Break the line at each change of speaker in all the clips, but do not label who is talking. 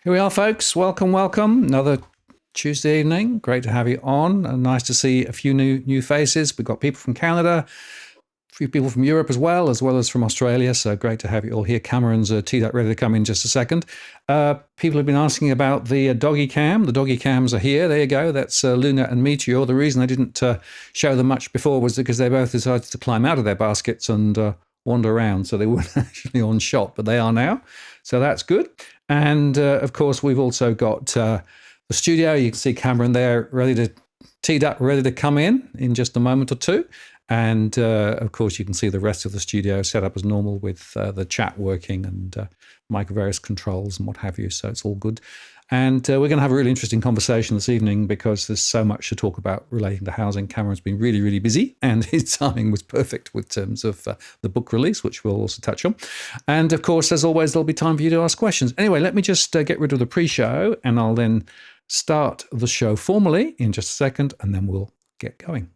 Here we are, folks. Welcome, welcome. Another Tuesday evening. Great to have you on. And nice to see a few new faces. We've got people from Canada, a few people from Europe as well as from Australia. So great to have you all here. Cameron's teed up, ready to come in just a second. People have been asking about the doggy cam. The doggy cams are here. There you go. That's Luna and Meteor. The reason I didn't show them much before was because they both decided to climb out of their baskets and wander around. So they weren't actually on shot, but they are now. So that's good. And of course, we've also got the studio. You can see Cameron there, teed up, ready to come in just a moment or two. And of course, you can see the rest of the studio set up as normal with the chat working and various controls and what have you. So it's all good. And we're going to have a really interesting conversation this evening because there's so much to talk about relating to housing. Cameron's been really, really busy and his timing was perfect with terms of the book release, which we'll also touch on. And of course, as always, there'll be time for you to ask questions. Anyway, let me just get rid of the pre-show and I'll then start the show formally in just a second and then we'll get going.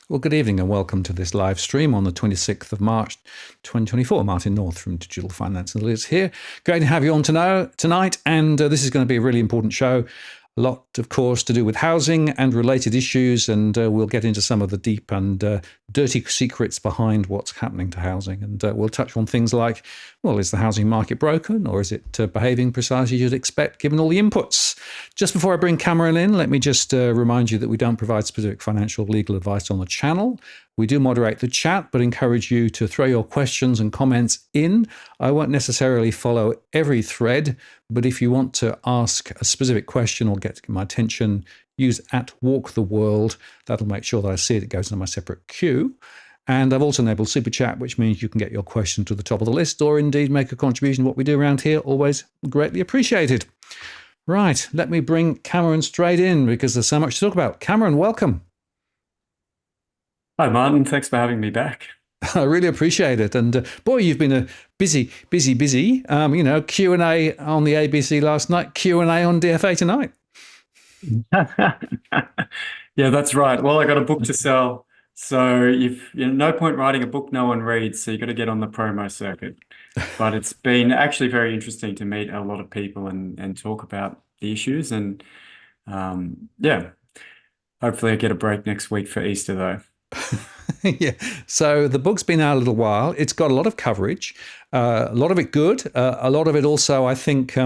Well, good evening and welcome to this live stream on the 26th of March, 2024. Martin North from Digital Finance and Liz here. Great to have you on tonight. And this is going to be a really important show. A lot, of course, to do with housing and related issues. And we'll get into some of the deep and dirty secrets behind what's happening to housing. And we'll touch on things like, well, is the housing market broken or is it behaving precisely as you'd expect given all the inputs? Just before I bring Cameron in, let me just remind you that we don't provide specific financial legal advice on the channel. We do moderate the chat, but encourage you to throw your questions and comments in. I won't necessarily follow every thread, but if you want to ask a specific question or get my attention, use @WalkTheWorld. That'll make sure that I see it. It goes into my separate queue. And I've also enabled Super Chat, which means you can get your question to the top of the list or indeed make a contribution to what we do around here. Always greatly appreciated. Right, let me bring Cameron straight in because there's so much to talk about. Cameron, welcome.
Hi, Martin. Thanks for having me back.
I really appreciate it. And boy, you've been a busy. Q&A on the ABC last night, Q&A on DFA tonight.
Yeah, that's right. Well, I got a book to sell. So no point writing a book no one reads. So you got to get on the promo circuit. But it's been actually very interesting to meet a lot of people and talk about the issues. And hopefully I get a break next week for Easter though.
Yeah. So the book's been out a little while. It's got a lot of coverage, a lot of it good, a lot of it also, I think,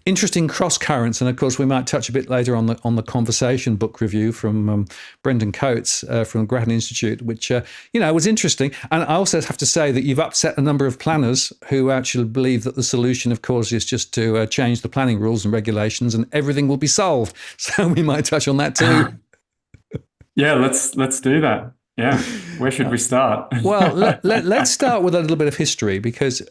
interesting cross currents. And of course, we might touch a bit later on the conversation book review from Brendan Coates from the Grattan Institute, which, was interesting. And I also have to say that you've upset a number of planners who actually believe that the solution, of course, is just to change the planning rules and regulations and everything will be solved. So we might touch on that too.
Yeah, let's do that. Yeah. Where should we start?
Well, let's start with a little bit of history because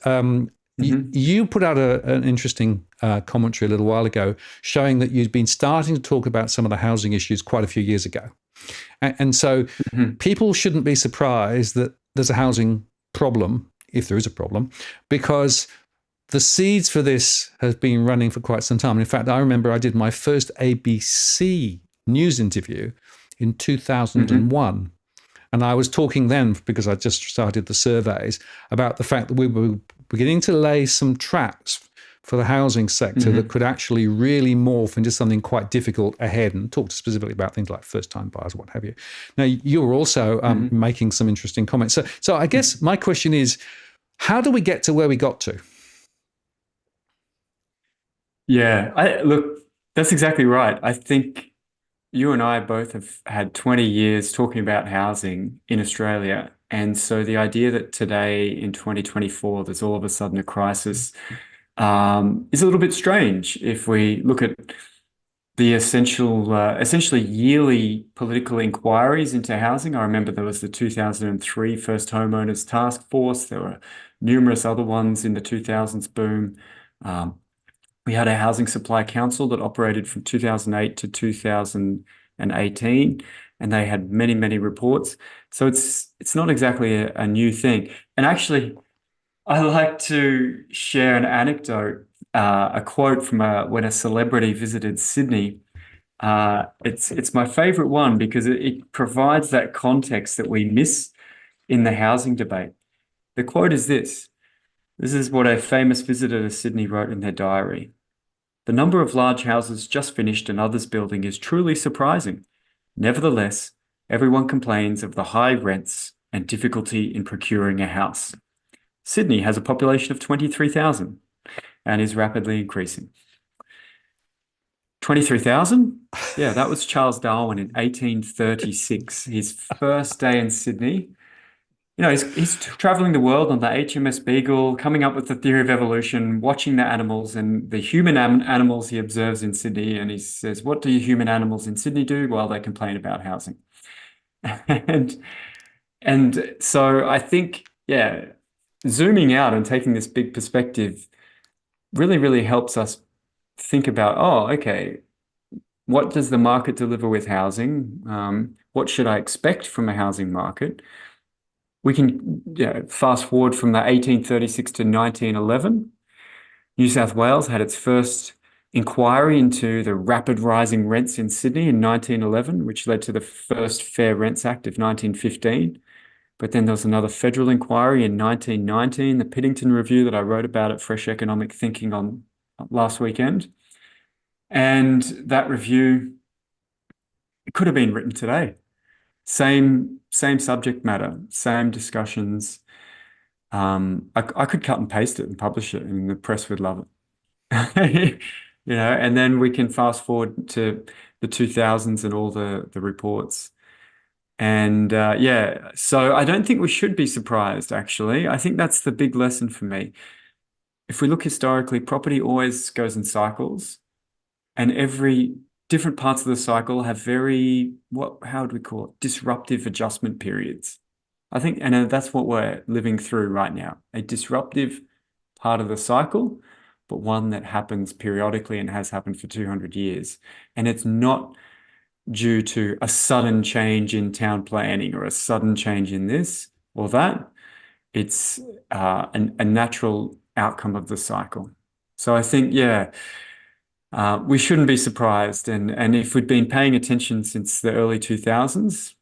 Hmm.
you put out an interesting commentary a little while ago showing that you'd been starting to talk about some of the housing issues quite a few years ago. And so
Hmm.
people shouldn't be surprised that there's a housing problem, if there is a problem, because the seeds for this have been running for quite some time. In fact, I remember I did my first ABC news interview in
Hmm.
2001. And I was talking then, because I just started the surveys, about the fact that we were beginning to lay some traps for the housing sector that
Hmm.
could actually really morph into something quite difficult ahead, and talked specifically about things like first-time buyers, what have you. Now, you were also
Hmm.
making some interesting comments. So I guess my question is, how do we get to where we got to?
Yeah. Look, that's exactly right. I think you and I both have had 20 years talking about housing in Australia. And so the idea that today in 2024, there's all of a sudden a crisis, is a little bit strange if we look at the essentially yearly political inquiries into housing. I remember there was the 2003 First Homeowners Task Force. There were numerous other ones in the 2000s boom. Um, we had a Housing Supply Council that operated from 2008 to 2018, and they had many, many reports. So it's not exactly a new thing. And actually, I like to share an anecdote, a quote from when a celebrity visited Sydney. It's my favorite one because it provides that context that we miss in the housing debate. The quote is this. This is what a famous visitor to Sydney wrote in their diary. The number of large houses just finished and others building is truly surprising. Nevertheless, everyone complains of the high rents and difficulty in procuring a house. Sydney has a population of 23,000 and is rapidly increasing. 23,000? Yeah, that was Charles Darwin in 1836, his first day in Sydney. He's traveling the world on the HMS Beagle, coming up with the theory of evolution, watching the animals and the human animals he observes in Sydney. And he says, what do human animals in Sydney do? Well, they complain about housing. And and so I think, yeah, zooming out and taking this big perspective really, really helps us think about, oh, okay, what does the market deliver with housing? What should I expect from a housing market? We can fast forward from the 1836 to 1911. New South Wales had its first inquiry into the rapid rising rents in Sydney in 1911, which led to the first Fair Rents Act of 1915. But then there was another federal inquiry in 1919, the Piddington Review that I wrote about at Fresh Economic Thinking on last weekend. And that review, it could have been written today. Same subject matter, same discussions. I could cut and paste it and publish it, and the press would love it. And then we can fast forward to the 2000s and all the reports. And yeah, so I don't think we should be surprised, actually. I think that's the big lesson for me. If we look historically, property always goes in cycles, and every different parts of the cycle have how would we call it? Disruptive adjustment periods. I think, and that's what we're living through right now, a disruptive part of the cycle, but one that happens periodically and has happened for 200 years. And it's not due to a sudden change in town planning or a sudden change in this or that. It's a natural outcome of the cycle. So I think, yeah, we shouldn't be surprised. And if we'd been paying attention since the early 2000s,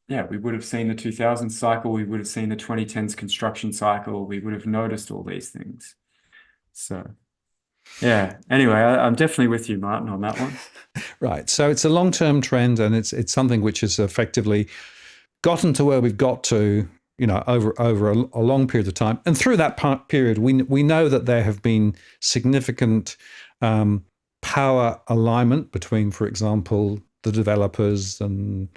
yeah, we would have seen the 2000s cycle, we would have seen the 2010s construction cycle, we would have noticed all these things. So, yeah, anyway, I'm definitely with you, Martin, on that one.
Right. So it's a long-term trend, and it's something which has effectively gotten to where we've got to, over a long period of time. And through that period, we know that there have been significant power alignment between, for example, the developers and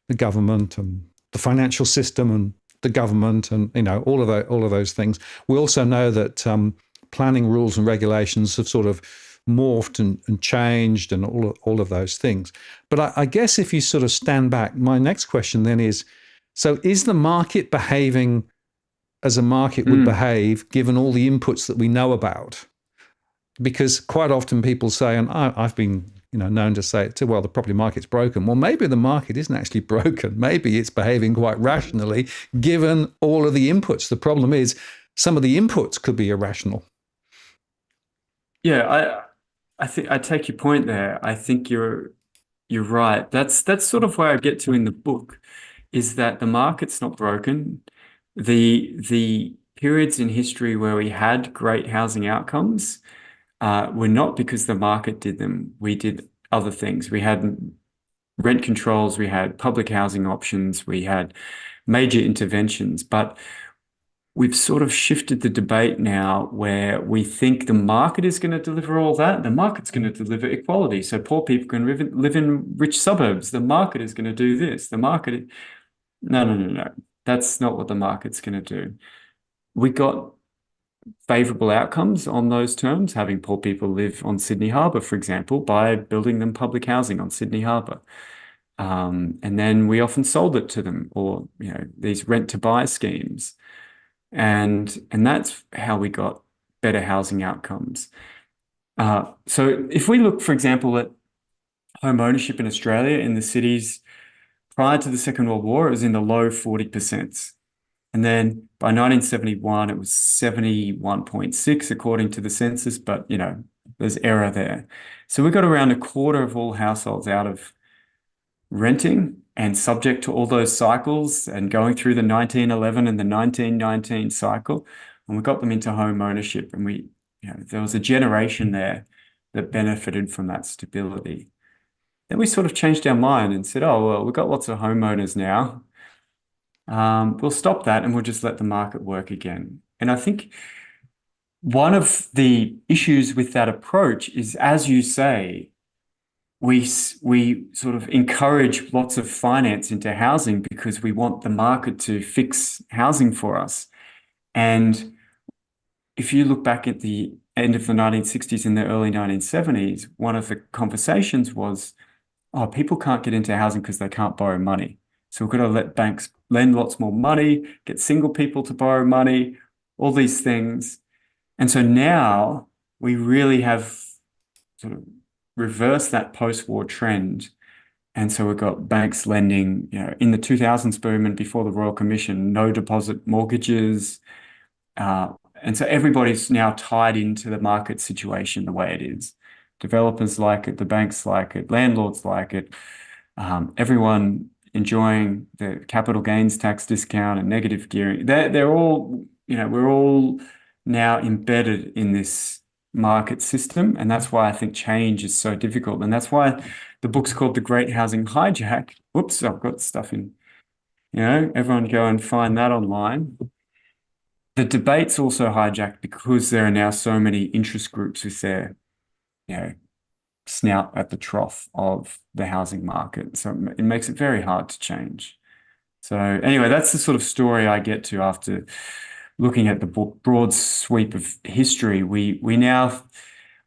the government and the financial system and the government and all of those things. We also know that planning rules and regulations have sort of morphed and changed and all of those things. But I guess if you sort of stand back, my next question then is, So is the market behaving as a market would
Mm.
behave given all the inputs that we know about? Because quite often people say, and I've been known to say it too, well, the property market's broken. Well, maybe the market isn't actually broken. Maybe it's behaving quite rationally given all of the inputs. The problem is some of the inputs could be irrational.
Yeah, I think I take your point there. I think you're right. That's sort of where I get to in the book, is that the market's not broken. The periods in history where we had great housing outcomes were not because the market did them. We did other things. We had rent controls, we had public housing options, we had major interventions, but we've sort of shifted the debate now where we think the market is going to deliver all that. The market's going to deliver equality. So poor people can live in rich suburbs. The market is going to do this. The market, no, no, no, no. That's not what the market's going to do. We got favorable outcomes on those terms, having poor people live on Sydney Harbour, for example, by building them public housing on Sydney Harbour. And then we often sold it to them, or these rent to buy schemes. And that's how we got better housing outcomes. So if we look, for example, at home ownership in Australia in the cities prior to the Second World War, it was in the low 40%. And then by 1971, it was 71.6 according to the census, but there's error there. So we got around a quarter of all households out of renting and subject to all those cycles and going through the 1911 and the 1919 cycle. And we got them into home ownership. And there was a generation there that benefited from that stability. Then we sort of changed our mind and said, oh, well, we've got lots of homeowners now. We'll stop that and we'll just let the market work again. And I think one of the issues with that approach is, as you say, we sort of encourage lots of finance into housing because we want the market to fix housing for us. And if you look back at the end of the 1960s and the early 1970s, one of the conversations was, oh, people can't get into housing because they can't borrow money. So we've got to let banks lend lots more money, get single people to borrow money, all these things. And so now we really have sort of reversed that post-war trend. And so we've got banks lending, in the 2000s boom and before the Royal Commission, no deposit mortgages. And so everybody's now tied into the market situation the way it is. Developers like it, the banks like it, landlords like it, everyone enjoying the capital gains tax discount and negative gearing. They're all, we're all now embedded in this market system. And that's why I think change is so difficult. And that's why the book's called The Great Housing Hijack. Whoops, I've got stuff in, everyone go and find that online. The debate's also hijacked because there are now so many interest groups with their, snout at the trough of the housing market. So it makes it very hard to change. So anyway, that's the sort of story I get to after looking at the broad sweep of history. We now are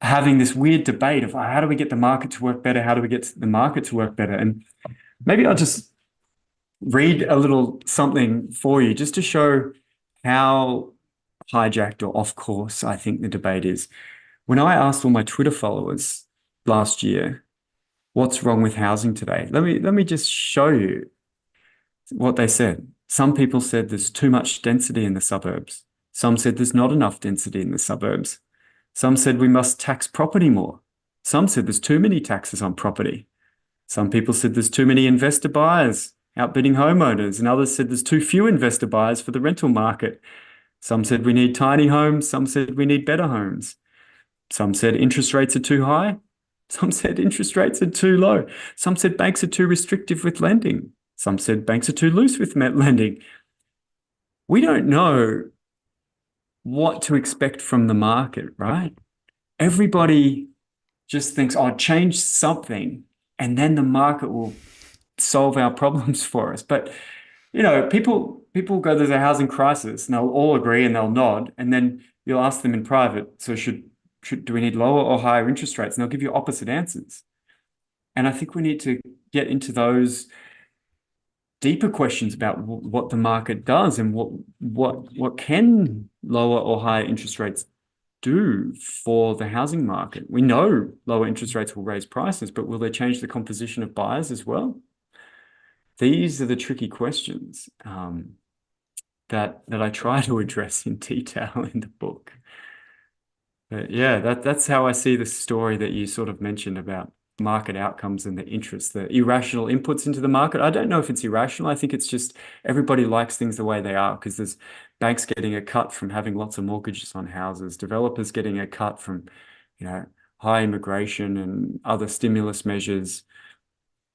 having this weird debate of how do we get the market to work better? How do we get the market to work better? And maybe I'll just read a little something for you just to show how hijacked or off course I think the debate is. When I asked all my Twitter followers last year, what's wrong with housing today? Let me just show you what they said. Some people said there's too much density in the suburbs. Some said there's not enough density in the suburbs. Some said we must tax property more. Some said there's too many taxes on property. Some people said there's too many investor buyers outbidding homeowners, and others said there's too few investor buyers for the rental market. Some said we need tiny homes. Some said we need better homes. Some said interest rates are too high. Some said interest rates are too low. Some said banks are too restrictive with lending. Some said banks are too loose with lending. We don't know what to expect from the market, right? Everybody just thinks, oh, change something, and then the market will solve our problems for us. But, people go, there's a housing crisis, and they'll all agree and they'll nod, and then you'll ask them in private, so do we need lower or higher interest rates? And they'll give you opposite answers. And I think we need to get into those deeper questions about what the market does and what can lower or higher interest rates do for the housing market. We know lower interest rates will raise prices, but will they change the composition of buyers as well? These are the tricky questions that I try to address in detail in the book. But yeah, that's how I see the story that you sort of mentioned about market outcomes and the interest, the irrational inputs into the market. I don't know if it's irrational. I think it's just everybody likes things the way they are because there's banks getting a cut from having lots of mortgages on houses, developers getting a cut from, high immigration and other stimulus measures.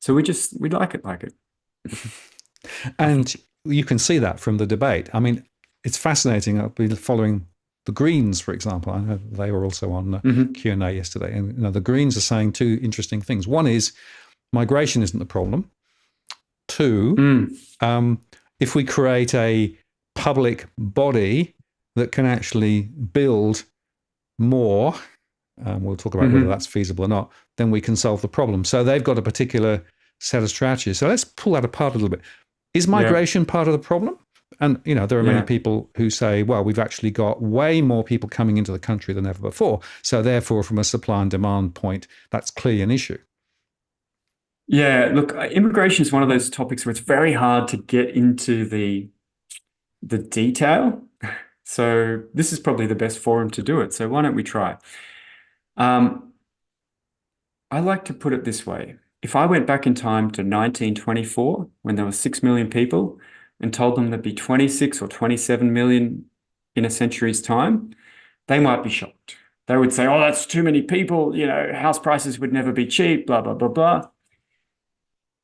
So we like it like it.
And you can see that from the debate. I mean, it's fascinating. I've been following the Greens, for example. I know they were also on Q&A yesterday. And the Greens are saying two interesting things. One is migration isn't the problem. Two, if we create a public body that can actually build more, we'll talk about whether that's feasible or not, then we can solve the problem. So they've got a particular set of strategies. So let's pull that apart a little bit. Is migration part of the problem? And, there are many people who say, well, we've actually got way more people coming into the country than ever before. So therefore, from a supply and demand point, that's clearly an issue.
Yeah, look, immigration is one of those topics where it's very hard to get into the detail. So this is probably the best forum to do it. So why don't we try? I like to put it this way. If I went back in time to 1924, when there were 6 million people, and told them there'd be 26 or 27 million in a century's time, they might be shocked. They would say, oh, that's too many people, house prices would never be cheap, blah, blah, blah, blah.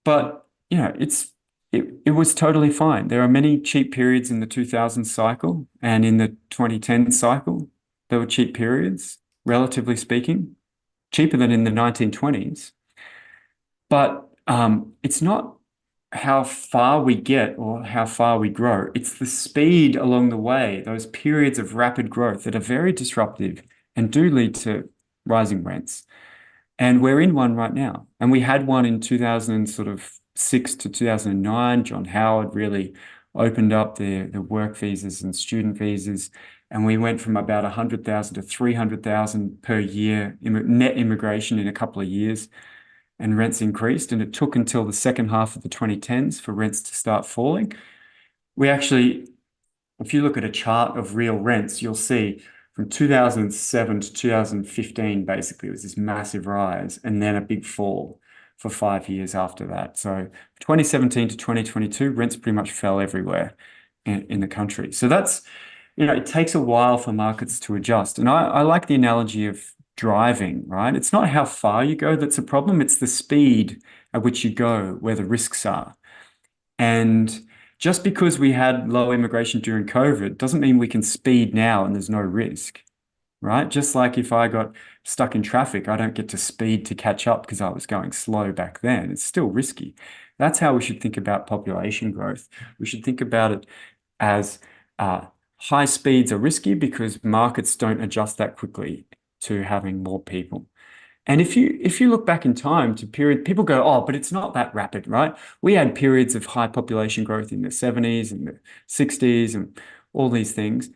But, it was totally fine. There are many cheap periods in the 2000 cycle and in the 2010 cycle. There were cheap periods, relatively speaking, cheaper than in the 1920s. But it's not how far we get or how far we grow. It's the speed along the way, those periods of rapid growth that are very disruptive and do lead to rising rents. And we're in one right now. And we had one in 2006 to 2009. John Howard really opened up the work visas and student visas. And we went from about 100,000 to 300,000 per year net immigration in a couple of years. And rents increased, and it took until the second half of the 2010s for rents to start falling. We actually, if you look at a chart of real rents, you'll see from 2007 to 2015, basically, it was this massive rise and then a big fall for 5 years after that. So 2017 to 2022, rents pretty much fell everywhere in the country. So that's, it takes a while for markets to adjust. And I like the analogy of driving, right? It's not how far you go that's a problem. It's the speed at which you go where the risks are. And just because we had low immigration during COVID doesn't mean we can speed now and there's no risk, right? Just like if I got stuck in traffic, I don't get to speed to catch up because I was going slow back then. It's still risky. That's how we should think about population growth. We should think about it as high speeds are risky because markets don't adjust that quickly to having more people. And if you look back in time to period, people go, oh, but it's not that rapid, right? We had periods of high population growth in the 70s and the 60s and all these things.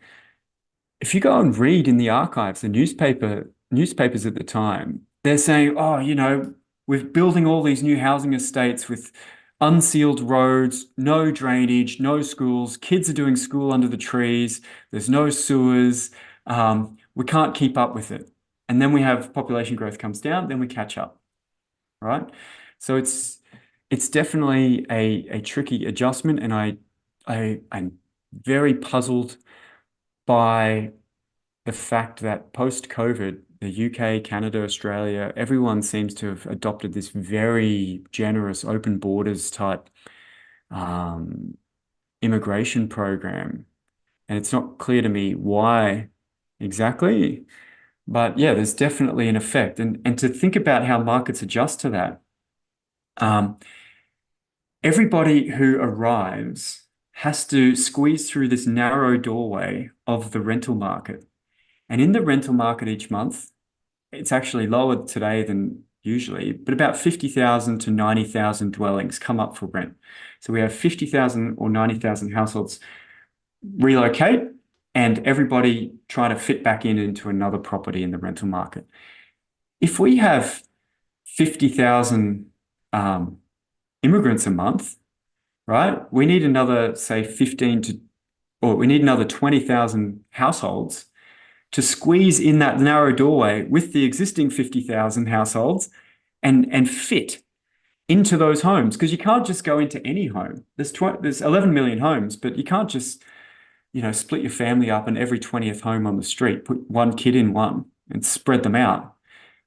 If you go and read in the archives, the newspapers at the time, they're saying, oh, we're building all these new housing estates with unsealed roads, no drainage, no schools, kids are doing school under the trees, there's no sewers, we can't keep up with it. And then we have population growth comes down, then we catch up, right? So it's definitely a tricky adjustment, and I'm very puzzled by the fact that post-COVID, the UK, Canada, Australia, everyone seems to have adopted this very generous open borders type immigration program. And it's not clear to me why exactly. But yeah, there's definitely an effect. And to think about how markets adjust to that, everybody who arrives has to squeeze through this narrow doorway of the rental market. And in the rental market each month, it's actually lower today than, usually, but about 50,000 to 90,000 dwellings come up for rent. So we have 50,000 or 90,000 households relocate, and everybody trying to fit back into another property in the rental market. If we have 50,000 immigrants a month, right? We need another, say, we need another 20,000 households to squeeze in that narrow doorway with the existing 50,000 households and fit into those homes, because you can't just go into any home. There's 11 million homes, but you can't just, split your family up and every 20th home on the street, put one kid in one and spread them out.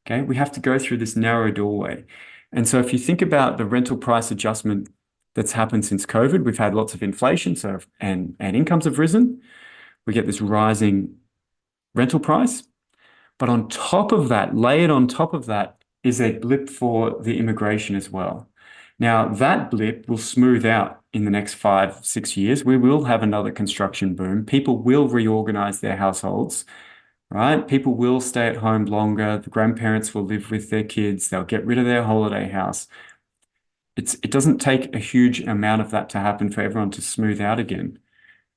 Okay, we have to go through this narrow doorway. And so if you think about the rental price adjustment that's happened since COVID, we've had lots of inflation, and incomes have risen. We get this rising rental price. But on top of that, layered on top of that, is a blip for the immigration as well. Now, that blip will smooth out in the next 5-6 years. We will have another construction boom. People will reorganize their households, right? People will stay at home longer. The grandparents will live with their kids. They'll get rid of their holiday house. It doesn't take a huge amount of that to happen for everyone to smooth out again.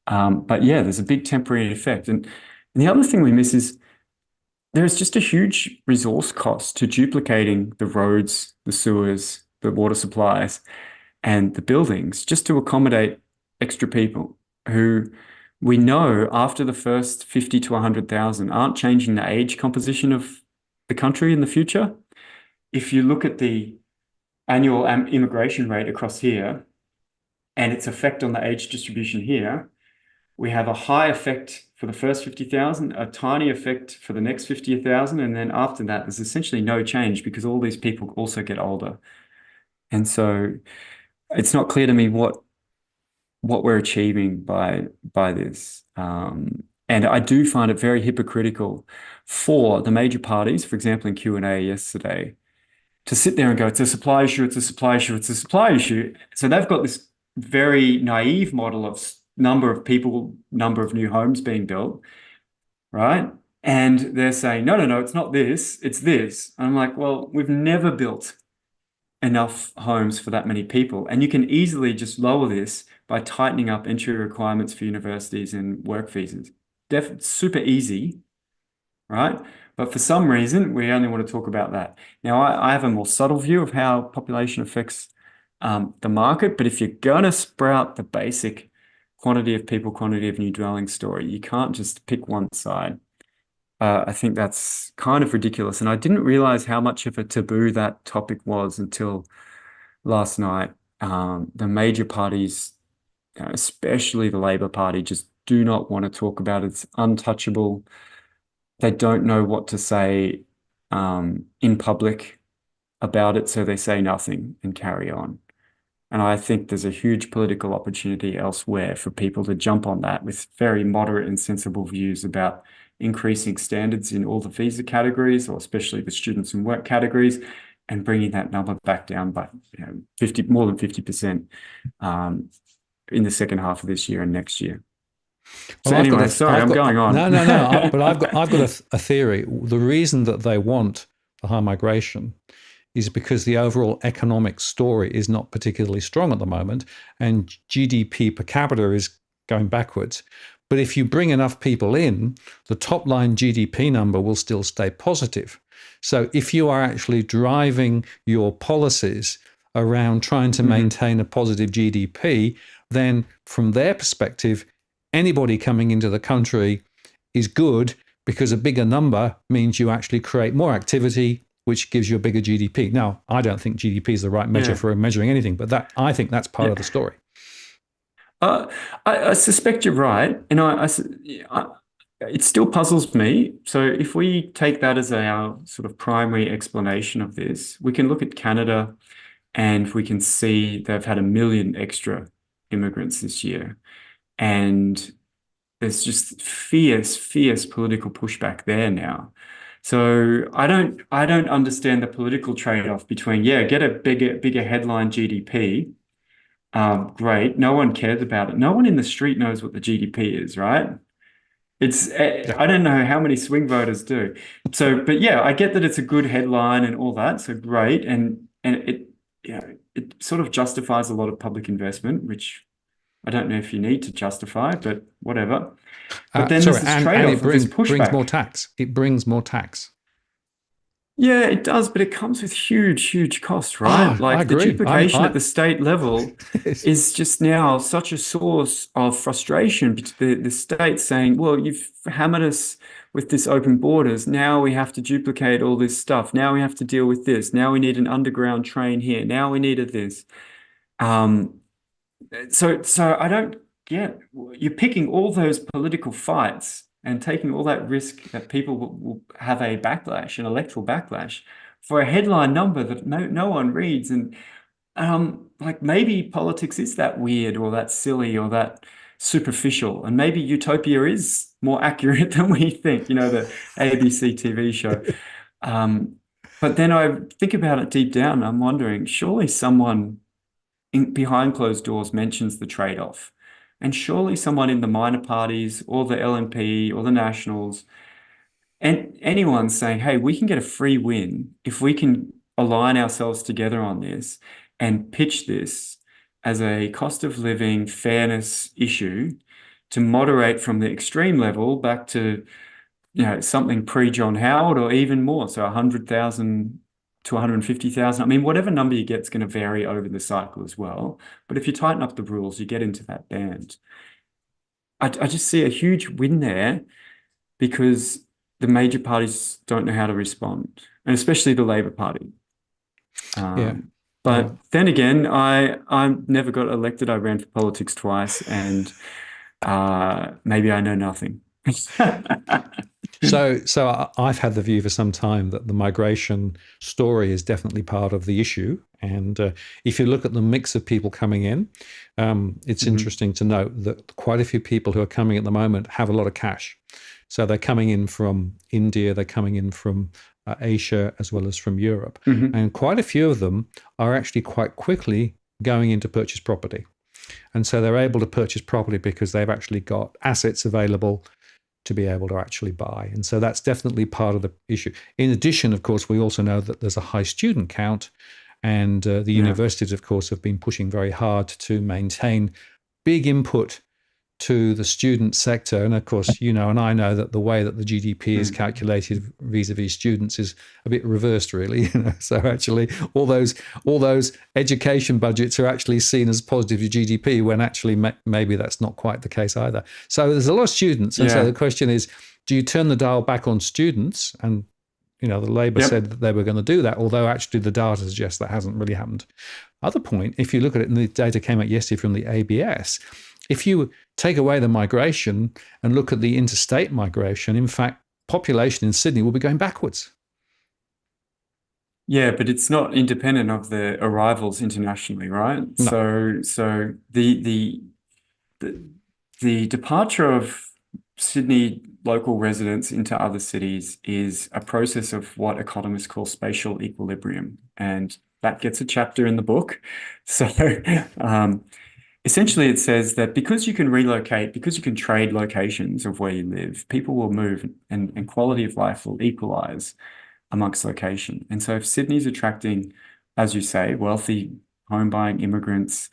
But yeah, there's a big temporary effect. And the other thing we miss is there's just a huge resource cost to duplicating the roads, the sewers, the water supplies, and the buildings just to accommodate extra people who we know after the first 50 to 100,000 aren't changing the age composition of the country in the future. If you look at the annual immigration rate across here and its effect on the age distribution here, we have a high effect for the first 50,000, a tiny effect for the next 50,000, and then after that, there's essentially no change because all these people also get older. And so it's not clear to me what we're achieving by this. And I do find it very hypocritical for the major parties, for example, in Q&A yesterday, to sit there and go, it's a supply issue, it's a supply issue, it's a supply issue. So they've got this very naive model of number of people, number of new homes being built, right? And they're saying, no, it's not this, it's this. And I'm like, well, we've never built enough homes for that many people. And you can easily just lower this by tightening up entry requirements for universities and work visas. Super easy, right? But for some reason, we only want to talk about that. Now, I have a more subtle view of how population affects the market, but if you're going to sprout the basic quantity of people, quantity of new dwelling story, you can't just pick one side. I think that's kind of ridiculous. And I didn't realize how much of a taboo that topic was until last night. The major parties, especially the Labor Party, just do not want to talk about it. It's untouchable. They don't know what to say in public about it, so they say nothing and carry on. And I think there's a huge political opportunity elsewhere for people to jump on that with very moderate and sensible views about increasing standards in all the visa categories, or especially the students and work categories, and bringing that number back down by more than 50% in the second half of this year and next year. So anyway, sorry, I'm going on.
No. But I've got a theory. The reason that they want the high migration is because the overall economic story is not particularly strong at the moment, and GDP per capita is going backwards. But if you bring enough people in, the top line GDP number will still stay positive. So if you are actually driving your policies around trying to maintain a positive GDP, then from their perspective, anybody coming into the country is good, because a bigger number means you actually create more activity, which gives you a bigger GDP. Now, I don't think GDP is the right measure for measuring anything, but I think that's part of the story.
I suspect you're right, and it still puzzles me. So if we take that as our sort of primary explanation of this, we can look at Canada and we can see they've had 1 million extra immigrants this year. And there's just fierce political pushback there now. So I don't understand the political trade-off between, get a bigger headline GDP. Great. No one cares about it. No one in the street knows what the GDP is, right? It's
Yeah.
I don't know how many swing voters do. So, but yeah, I get that it's a good headline and all that. So great, and it it sort of justifies a lot of public investment, which I don't know if you need to justify, but whatever. But then
Sorry,
there's this
and it
trade-off of this
brings
pushback.
more tax. It brings more tax.
Yeah, it does, but it comes with huge, huge costs, right?
Ah, I
Like the
agree.
duplication at the state level
Yes.
is just now such a source of frustration. The state saying, well, you've hammered us with this open borders. Now we have to duplicate all this stuff. Now we have to deal with this. Now we need an underground train here. Now we needed this. Um, so I don't get you're picking all those political fights and taking all that risk that people will have a backlash, an electoral backlash, for a headline number that no one reads. And like maybe politics is that weird or that silly or that superficial, and maybe utopia is more accurate than we think. You know, the ABC TV show. Um, but then I think about it deep down. I'm wondering, surely someone behind closed doors mentions the trade-off. And surely someone in the minor parties or the LNP or the Nationals and anyone saying, hey, we can get a free win if we can align ourselves together on this and pitch this as a cost of living fairness issue to moderate from the extreme level back to something pre-John Howard or even more. So 100,000 to 150,000. I mean, whatever number you get is going to vary over the cycle as well. But if you tighten up the rules, you get into that band. I just see a huge win there because the major parties don't know how to respond, and especially the Labor Party.
Yeah.
But
Yeah.
then again, I never got elected. I ran for politics twice, and maybe I know nothing.
So I've had the view for some time that the migration story is definitely part of the issue. And if you look at the mix of people coming in, it's interesting to note that quite a few people who are coming at the moment have a lot of cash. So they're coming in from India, they're coming in from Asia, as well as from Europe. And quite a few of them are actually quite quickly going into purchase property. And so they're able to purchase property because they've actually got assets available to be able to actually buy. And so that's definitely part of the issue. In addition, of course, we also know that there's a high student count, and the universities, of course, have been pushing very hard to maintain big input to the student sector. And of course, you know, and I know that the way that the GDP is calculated vis-a-vis students is a bit reversed, really. You know? So actually, all those education budgets are actually seen as positive to GDP, when actually maybe that's not quite the case either. So there's a lot of students, and so the question is, do you turn the dial back on students? And you know, the Labour said that they were going to do that, although actually the data suggests that hasn't really happened. Other point, if you look at it, and the data came out yesterday from the ABS, if you take away the migration and look at the interstate migration, in fact, population in Sydney will be going backwards.
Yeah, but it's not independent of the arrivals internationally, right?
No.
So the departure of Sydney local residents into other cities is a process of what economists call spatial equilibrium, and that gets a chapter in the book. So essentially, it says that because you can relocate, because you can trade locations of where you live, people will move, and quality of life will equalize amongst location. And so if Sydney's attracting, as you say, wealthy home buying immigrants,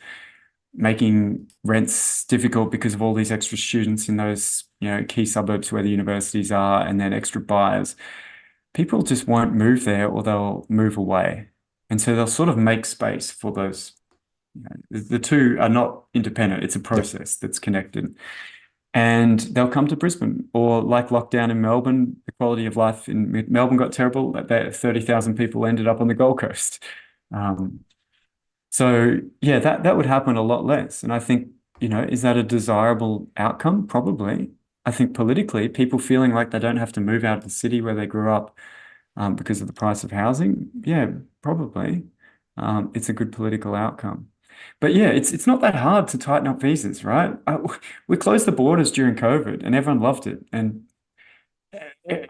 making rents difficult because of all these extra students in those, key suburbs where the universities are, and then extra buyers, people just won't move there, or they'll move away. And so they'll sort of make space for those. The two are not independent. It's a process that's connected. And they'll come to Brisbane, or like lockdown in Melbourne, the quality of life in Melbourne got terrible. That 30,000 people ended up on the Gold Coast. So yeah, that would happen a lot less. And I think, is that a desirable outcome? Probably. I think politically, people feeling like they don't have to move out of the city where they grew up because of the price of housing. Yeah, probably. It's a good political outcome. But yeah, it's not that hard to tighten up visas, right? We closed the borders during COVID and everyone loved it. And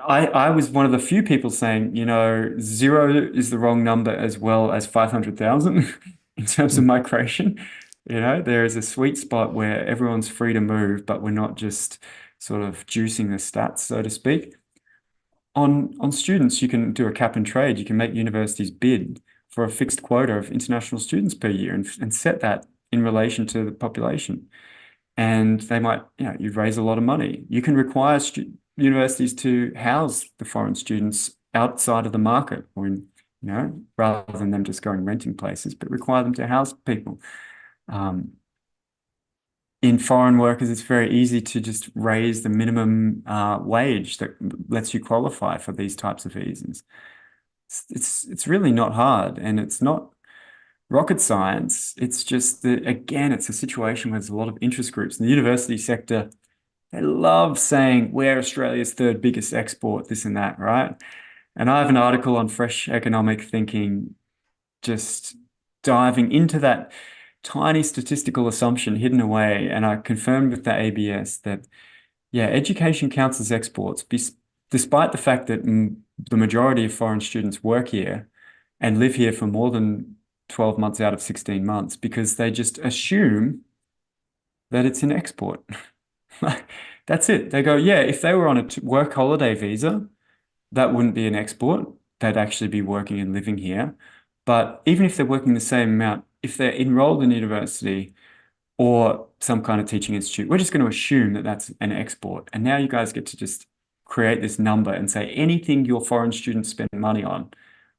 I was one of the few people saying, zero is the wrong number as well as 500,000 in terms of migration. There is a sweet spot where everyone's free to move, but we're not just sort of juicing the stats, so to speak. On students, you can do a cap and trade. You can make universities bid for a fixed quota of international students per year and set that in relation to the population. And they might, you raise a lot of money. You can require universities to house the foreign students outside of the market, or in, rather than them just going renting places, but require them to house people. In foreign workers, it's very easy to just raise the minimum wage that lets you qualify for these types of visas. It's really not hard, and it's not rocket science. It's just that, again, it's a situation where there's a lot of interest groups. In the university sector, they love saying we're Australia's third biggest export, this and that, right? And I have an article on fresh economic thinking, just diving into that tiny statistical assumption hidden away. And I confirmed with the ABS that, education counts as exports, despite the fact that the majority of foreign students work here and live here for more than 12 months out of 16 months, because they just assume that it's an export. That's it. They go, if they were on a work holiday visa, that wouldn't be an export. They'd actually be working and living here. But even if they're working the same amount, if they're enrolled in university or some kind of teaching institute, we're just going to assume that that's an export. And now you guys get to just create this number and say anything your foreign students spend money on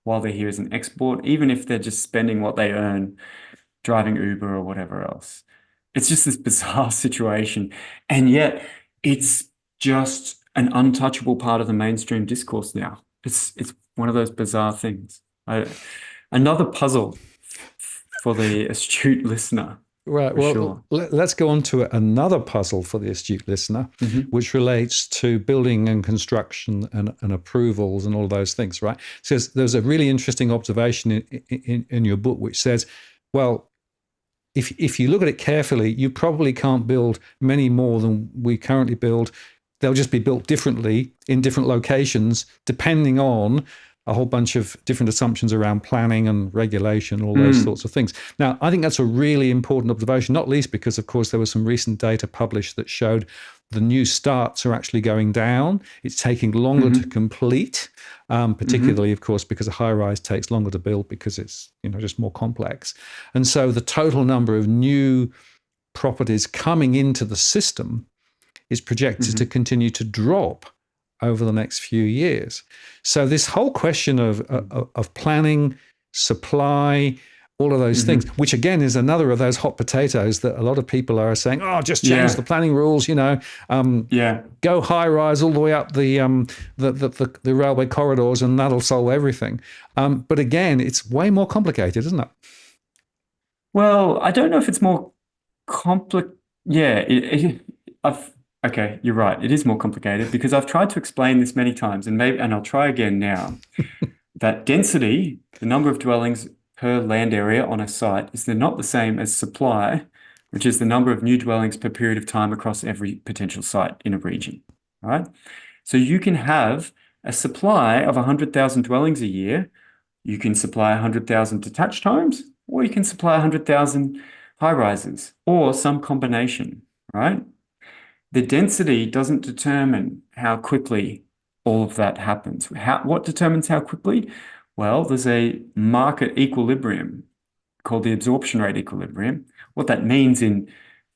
while they're here is an export, even if they're just spending what they earn driving Uber or whatever else. It's just this bizarre situation. And yet it's just an untouchable part of the mainstream discourse now. It's one of those bizarre things. Another puzzle for the astute listener.
Right. Well,
sure.
Let's go on to another puzzle for the astute listener, which relates to building and construction and approvals and all those things, right? So there's a really interesting observation in your book, which says, well, if you look at it carefully, you probably can't build many more than we currently build. They'll just be built differently in different locations, depending on a whole bunch of different assumptions around planning and regulation, all those sorts of things. Now, I think that's a really important observation, not least because, of course, there was some recent data published that showed the new starts are actually going down. It's taking longer to complete, particularly, of course, because a high-rise takes longer to build because it's just more complex. And so the total number of new properties coming into the system is projected to continue to drop over the next few years. So this whole question of planning, supply, all of those things, which again is another of those hot potatoes that a lot of people are saying, just change the planning rules, go high rise all the way up the railway corridors and that'll solve everything. But again, it's way more complicated, isn't it?
Well, I don't know if it's more complicated. Okay, you're right. It is more complicated because I've tried to explain this many times, and I'll try again now. That density, the number of dwellings per land area on a site, is not the same as supply, which is the number of new dwellings per period of time across every potential site in a region. All right. So you can have a supply of 100,000 dwellings a year. You can supply 100,000 detached homes, or you can supply 100,000 high rises, or some combination. Right. The density doesn't determine how quickly all of that happens. What determines how quickly? Well, there's a market equilibrium called the absorption rate equilibrium. What that means in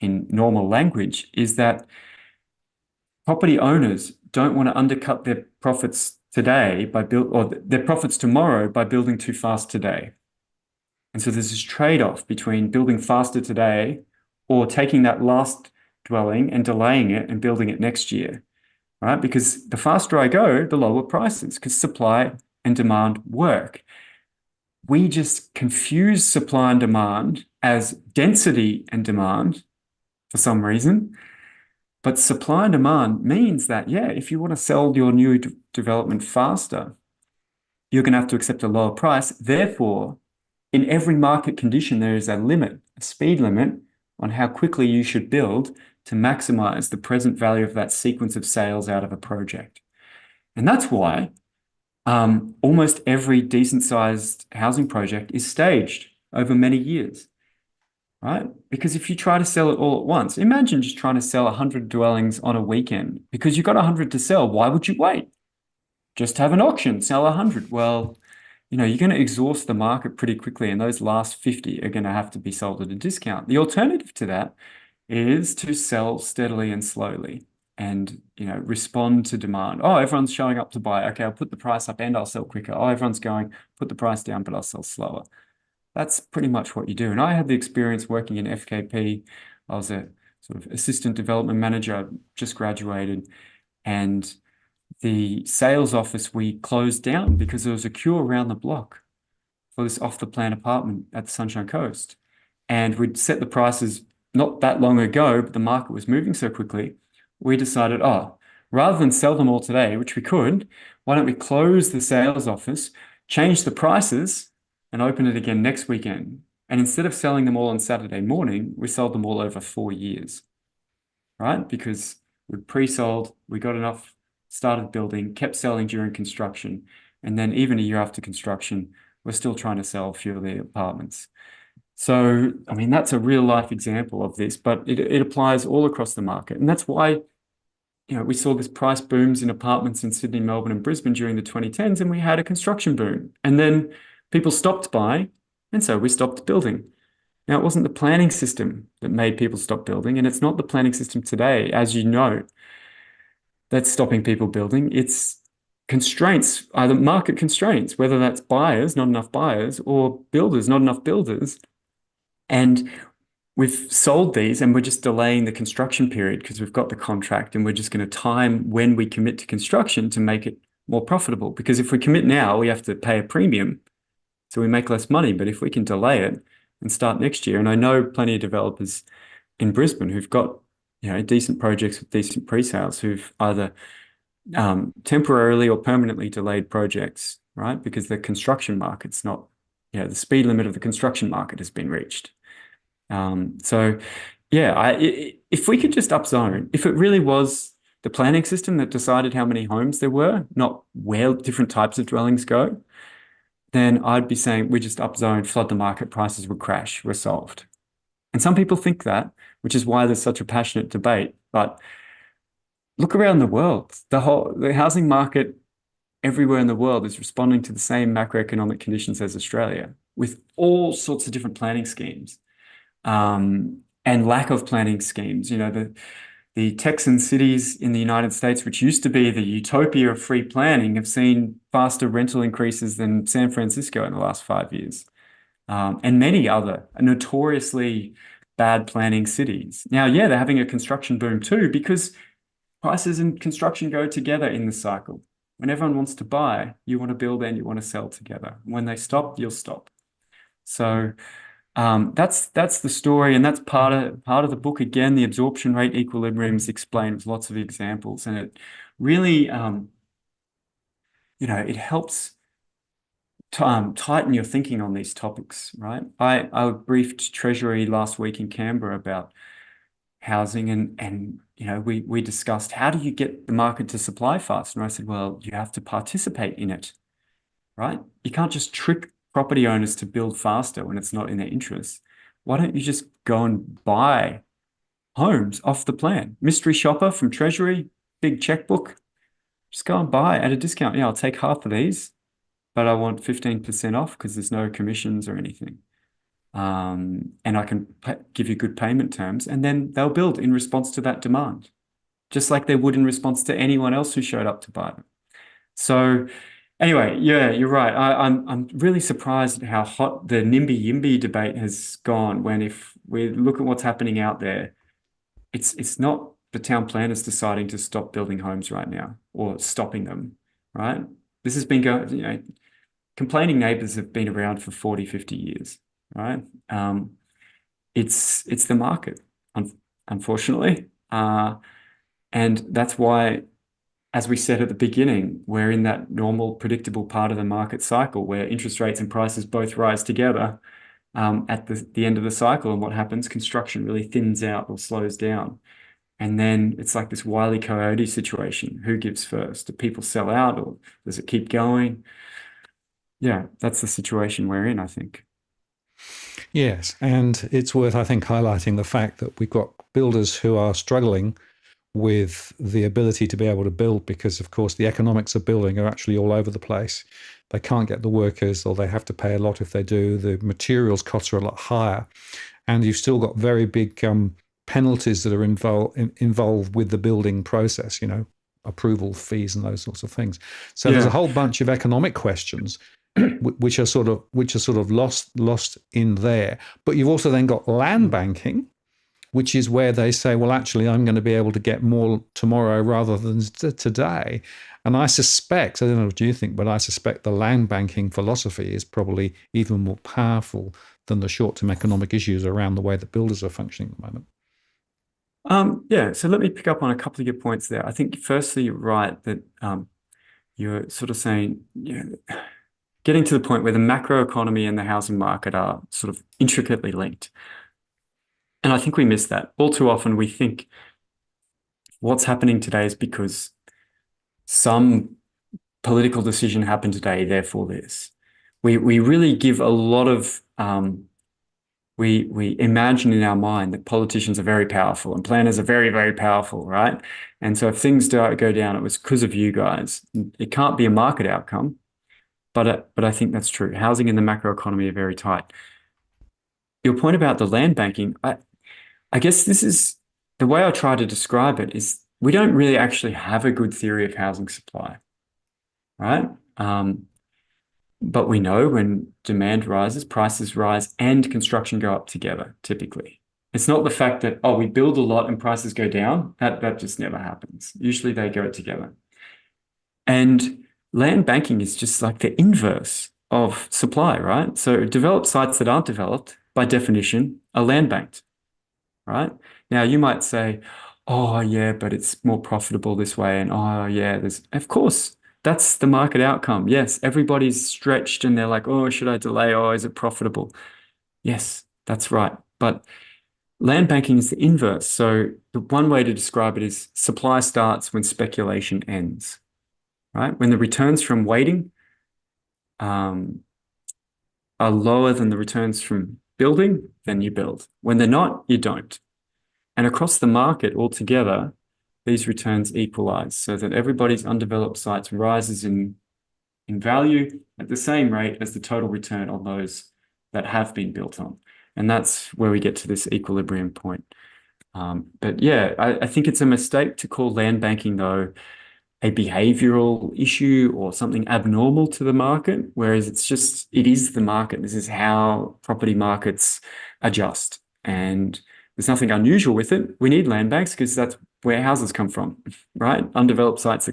normal language is that property owners don't want to undercut their profits today or their profits tomorrow by building too fast today. And so there's this trade-off between building faster today or taking that last dwelling and delaying it and building it next year, right? Because the faster I go, the lower prices, because supply and demand work. We just confuse supply and demand as density and demand for some reason. But supply and demand means that, if you want to sell your new development faster, you're going to have to accept a lower price. Therefore, in every market condition, there is a limit, a speed limit on how quickly you should build to maximize the present value of that sequence of sales out of a project. And that's why almost every decent-sized housing project is staged over many years, right? Because if you try to sell it all at once, imagine just trying to sell 100 dwellings on a weekend because you've got 100 to sell. Why would you wait? Just have an auction, sell 100. Well, you're going to exhaust the market pretty quickly, and those last 50 are going to have to be sold at a discount. The alternative to that is to sell steadily and slowly and, respond to demand. Oh, everyone's showing up to buy. Okay, I'll put the price up and I'll sell quicker. Oh, everyone's going, put the price down, but I'll sell slower. That's pretty much what you do. And I had the experience working in FKP. I was a sort of assistant development manager, just graduated, and the sales office we closed down because there was a queue around the block for this off-the-plan apartment at the Sunshine Coast. And we'd set the prices not that long ago, but the market was moving so quickly, we decided, rather than sell them all today, which we could, why don't we close the sales office, change the prices, and open it again next weekend? And instead of selling them all on Saturday morning, we sold them all over 4 years, right? Because we pre-sold, we got enough, started building, kept selling during construction. And then even a year after construction, we're still trying to sell a few of the apartments. So, I mean, that's a real life example of this, but it applies all across the market. And that's why, we saw this price booms in apartments in Sydney, Melbourne, and Brisbane during the 2010s, and we had a construction boom. And then people stopped buying, and so we stopped building. Now, it wasn't the planning system that made people stop building, and it's not the planning system today, as you know, that's stopping people building. It's constraints, either market constraints, whether that's buyers, not enough buyers, or builders, not enough builders. And we've sold these and we're just delaying the construction period because we've got the contract and we're just going to time when we commit to construction to make it more profitable. Because if we commit now, we have to pay a premium, so we make less money. But if we can delay it and start next year, and I know plenty of developers in Brisbane who've got, decent projects with decent pre-sales who've either temporarily or permanently delayed projects, right? Because the construction market's not, the speed limit of the construction market has been reached. So yeah, if we could just upzone, if it really was the planning system that decided how many homes there were, not where different types of dwellings go, then I'd be saying we just upzone, flood the market, prices would crash, we're solved. And some people think that, which is why there's such a passionate debate. But look around the world, the housing market everywhere in the world is responding to the same macroeconomic conditions as Australia, with all sorts of different planning schemes. And lack of planning schemes. The Texan cities in the United States, which used to be the utopia of free planning, have seen faster rental increases than San Francisco in the last 5 years, and many other notoriously bad planning cities. Now, yeah, they're having a construction boom too, because prices and construction go together in the cycle. When everyone wants to buy, you want to build and you want to sell together. When they stop, you'll stop. So that's the story, and that's part of the book. Again, the absorption rate equilibrium is explained with lots of examples, and it really, it helps tighten your thinking on these topics, right? I briefed Treasury last week in Canberra about housing, and we discussed how do you get the market to supply fast, and I said, well, you have to participate in it, right? You can't just trick property owners to build faster when it's not in their interest. Why don't you just go and buy homes off the plan? Mystery shopper from Treasury, big checkbook, just go and buy at a discount. Yeah, I'll take half of these, but I want 15% off because there's no commissions or anything. And I can give you good payment terms, and then they'll build in response to that demand, just like they would in response to anyone else who showed up to buy them. So anyway, yeah, you're right. I'm really surprised at how hot the NIMBY-YIMBY debate has gone, when if we look at what's happening out there, it's not the town planners deciding to stop building homes right now or stopping them, right? This has been going, complaining neighbors have been around for 40, 50 years, right? It's the market, unfortunately. And that's why, as we said at the beginning, we're in that normal, predictable part of the market cycle where interest rates and prices both rise together at the end of the cycle. And what happens? Construction really thins out or slows down. And then it's like this Wile E. Coyote situation. Who gives first? Do people sell out, or does it keep going? Yeah, that's the situation we're in, I think.
Yes, and it's worth, I think, highlighting the fact that we've got builders who are struggling with the ability to be able to build because, of course, the economics of building are actually all over the place. They can't get the workers, or they have to pay a lot if they do. The materials costs are a lot higher, and you've still got very big penalties that are involved with the building process. Approval fees and those sorts of things. So there's a
Yeah.
whole bunch of economic questions which are sort of lost in there. But you've also then got land banking, which is where they say, well, actually, I'm going to be able to get more tomorrow rather than today. And I suspect, I don't know what you think, but I suspect the land banking philosophy is probably even more powerful than the short-term economic issues around the way that builders are functioning at the moment.
Yeah, so let me pick up on a couple of your points there. I think firstly, you're right that you're sort of saying, getting to the point where the macroeconomy and the housing market are sort of intricately linked. And I think we miss that. All too often we think what's happening today is because some political decision happened today, therefore this. We really give a lot of we imagine in our mind that politicians are very powerful and planners are very, very powerful, right? And so if things go down, it was because of you guys. It can't be a market outcome, but I think that's true. Housing and the macroeconomy are very tight. Your point about the land banking, I guess this is the way I try to describe it is we don't really actually have a good theory of housing supply, right? But we know when demand rises, prices rise, and construction go up together, typically. It's not the fact that, oh, we build a lot and prices go down. That just never happens. Usually they go together. And land banking is just like the inverse of supply, right? So developed sites that aren't developed, by definition, are land banked, right? Now you might say, oh yeah, but it's more profitable this way. And oh yeah, of course, that's the market outcome. Yes, everybody's stretched and they're like, oh, should I delay? Oh, is it profitable? Yes, that's right. But land banking is the inverse. So the one way to describe it is supply starts when speculation ends, right? When the returns from waiting are lower than the returns from building, then you build. When they're not, you don't. And across the market altogether, these returns equalize so that everybody's undeveloped sites rises in value at the same rate as the total return on those that have been built on. And that's where we get to this equilibrium point. But yeah, I think it's a mistake to call land banking, though, a behavioral issue or something abnormal to the market, whereas it is the market. This is how property markets adjust. And there's nothing unusual with it. We need land banks because that's where houses come from, right? Undeveloped sites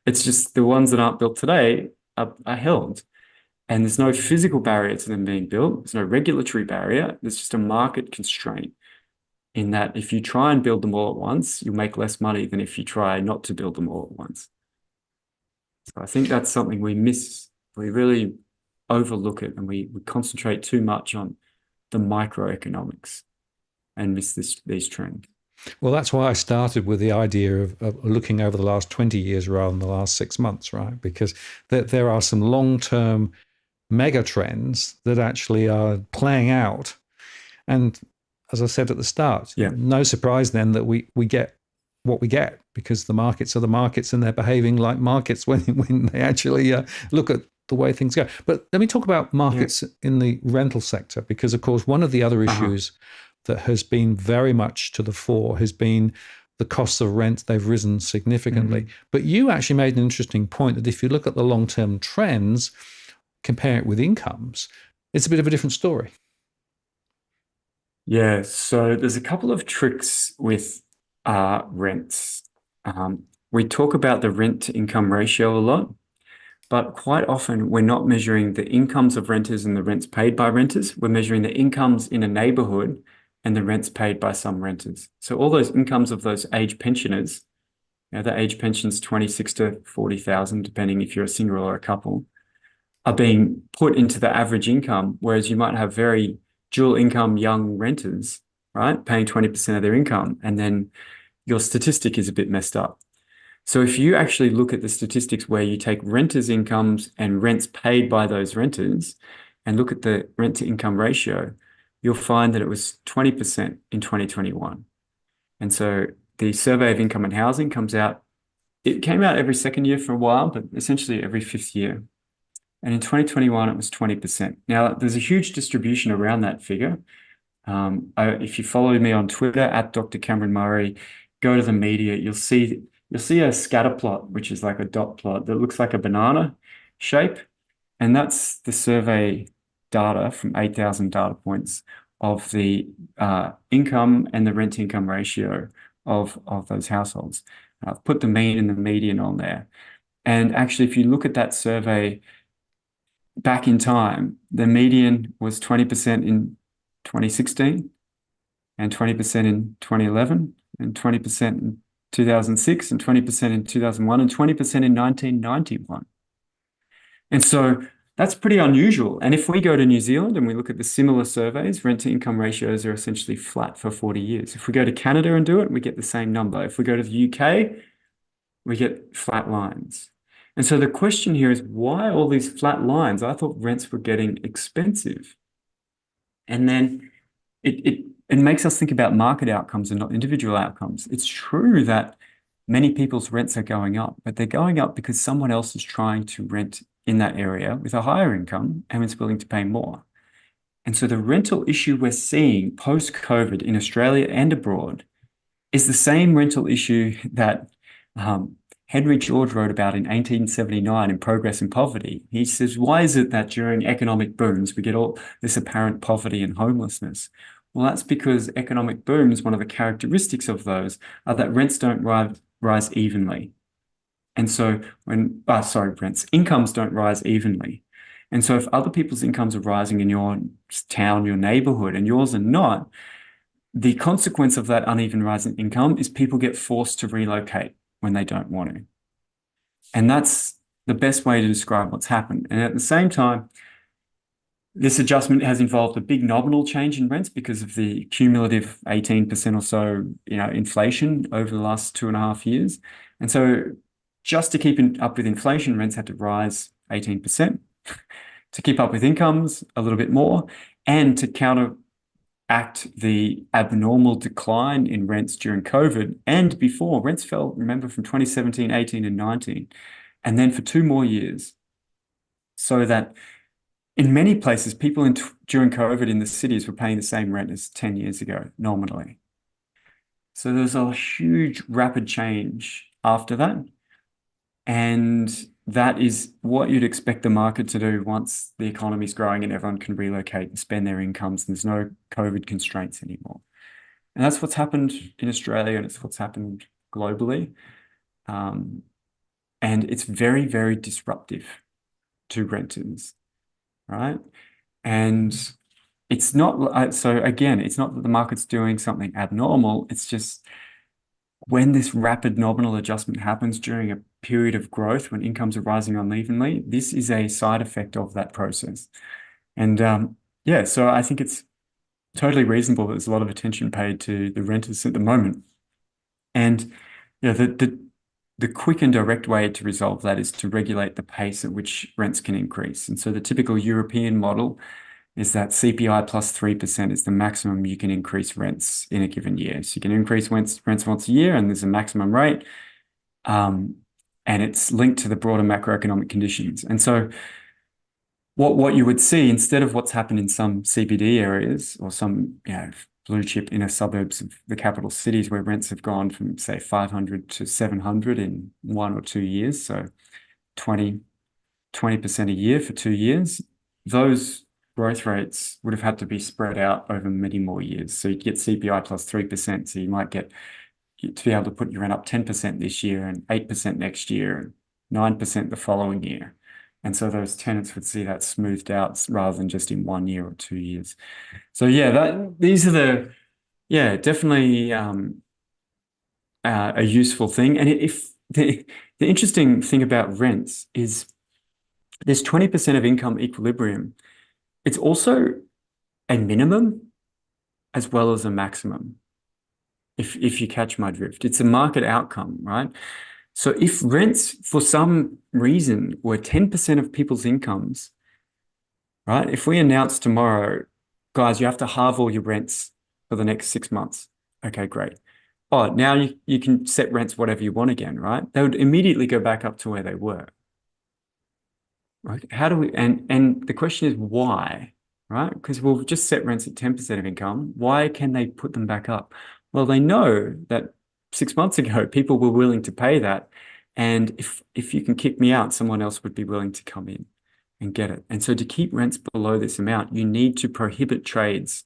it's just the ones that aren't built today are held. And there's no physical barrier to them being built. There's no regulatory barrier. There's just a market constraint in that if you try and build them all at once, you'll make less money than if you try not to build them all at once. So I think that's something we miss. We really overlook it and we concentrate too much on the microeconomics and miss these trends.
Well, that's why I started with the idea of looking over the last 20 years rather than the last 6 months, right? Because there are some long-term mega trends that actually are playing out. And as I said at the start, no surprise then that we get what we get because the markets are the markets and they're behaving like markets when they actually look at the way things go. But let me talk about markets in the rental sector because, of course, one of the other issues that has been very much to the fore has been the costs of rent. They've risen significantly. But you actually made an interesting point that if you look at the long-term trends, compare it with incomes, it's a bit of a different story.
Yeah, so there's a couple of tricks with rents. We talk about the rent to income ratio a lot, but quite often we're not measuring the incomes of renters and the rents paid by renters. We're measuring the incomes in a neighborhood and the rents paid by some renters. So all those incomes of those age pensioners, the age pension's 26 to 40,000, depending if you're a single or a couple, are being put into the average income, whereas you might have very dual income young renters, right, paying 20% of their income, and then your statistic is a bit messed up. So if you actually look at the statistics where you take renters' incomes and rents paid by those renters, and look at the rent to income ratio, you'll find that it was 20% in 2021. And so the Survey of Income and Housing comes out, it came out every second year for a while, but essentially every fifth year. And in 2021, it was 20%. Now, there's a huge distribution around that figure. If you follow me on Twitter at Dr. Cameron Murray, go to the media, you'll see a scatter plot, which is like a dot plot that looks like a banana shape. And that's the survey data from 8,000 data points of the income and the rent income ratio of those households. I've put the mean and the median on there. And actually, if you look at that survey back in time, the median was 20% in 2016 and 20% in 2011 and 20% in 2006 and 20% in 2001 and 20% in 1991. And so that's pretty unusual. And if we go to New Zealand and we look at the similar surveys, rent to income ratios are essentially flat for 40 years. If we go to Canada and do it, we get the same number. If we go to the UK, we get flat lines. And so the question here is, why all these flat lines? I thought rents were getting expensive. And then it makes us think about market outcomes and not individual outcomes. It's true that many people's rents are going up, but they're going up because someone else is trying to rent in that area with a higher income and is willing to pay more. And so the rental issue we're seeing post-COVID in Australia and abroad is the same rental issue that Henry George wrote about in 1879 in Progress and Poverty. He says, why is it that during economic booms, we get all this apparent poverty and homelessness? Well, that's because economic booms, one of the characteristics of those are that rents don't rise evenly. And so incomes don't rise evenly. And so if other people's incomes are rising in your town, your neighborhood, and yours are not, the consequence of that uneven rise in income is people get forced to relocate when they don't want to. And that's the best way to describe what's happened. And at the same time, this adjustment has involved a big nominal change in rents because of the cumulative 18% or so, inflation over the last 2.5 years. And so just to keep up with inflation, rents had to rise 18%, to keep up with incomes a little bit more, and to counteract the abnormal decline in rents during COVID and before. Rents fell, remember, from 2017, 18 and 19, and then for 2 more years. So that in many places, people during COVID in the cities were paying the same rent as 10 years ago, nominally. So there's a huge rapid change after that. And that is what you'd expect the market to do once the economy's growing and everyone can relocate and spend their incomes and there's no COVID constraints anymore. And that's what's happened in Australia and it's what's happened globally. And it's very, very disruptive to renters, right? And it's not, so again, it's not that the market's doing something abnormal. It's just when this rapid nominal adjustment happens during a period of growth, when incomes are rising unevenly, this is a side effect of that process. And so I think it's totally reasonable that there's a lot of attention paid to the renters at the moment. And the quick and direct way to resolve that is to regulate the pace at which rents can increase. And so the typical European model is that CPI plus 3% is the maximum you can increase rents in a given year. So you can increase rents once a year and there's a maximum rate. And it's linked to the broader macroeconomic conditions. And so what you would see, instead of what's happened in some CBD areas or some blue chip inner suburbs of the capital cities where rents have gone from, say, 500 to 700 in 1 or 2 years, so 20% a year for 2 years, those growth rates would have had to be spread out over many more years. So you'd get CPI plus 3%. So you might get to be able to put your rent up 10% this year and 8% next year and 9% the following year. And so those tenants would see that smoothed out rather than just in 1 year or 2 years. So these are definitely a useful thing. And if the interesting thing about rents is there's 20% of income equilibrium. It's also a minimum as well as a maximum, if you catch my drift. It's a market outcome, right? So if rents, for some reason, were 10% of people's incomes, right? If we announce tomorrow, guys, you have to halve all your rents for the next 6 months. Okay, great. Oh, now you can set rents whatever you want again, right? They would immediately go back up to where they were. Right? How do we, and the question is why, right? Because we'll just set rents at 10% of income. Why can they put them back up? Well, they know that 6 months ago, people were willing to pay that. And if you can kick me out, someone else would be willing to come in and get it. And so to keep rents below this amount, you need to prohibit trades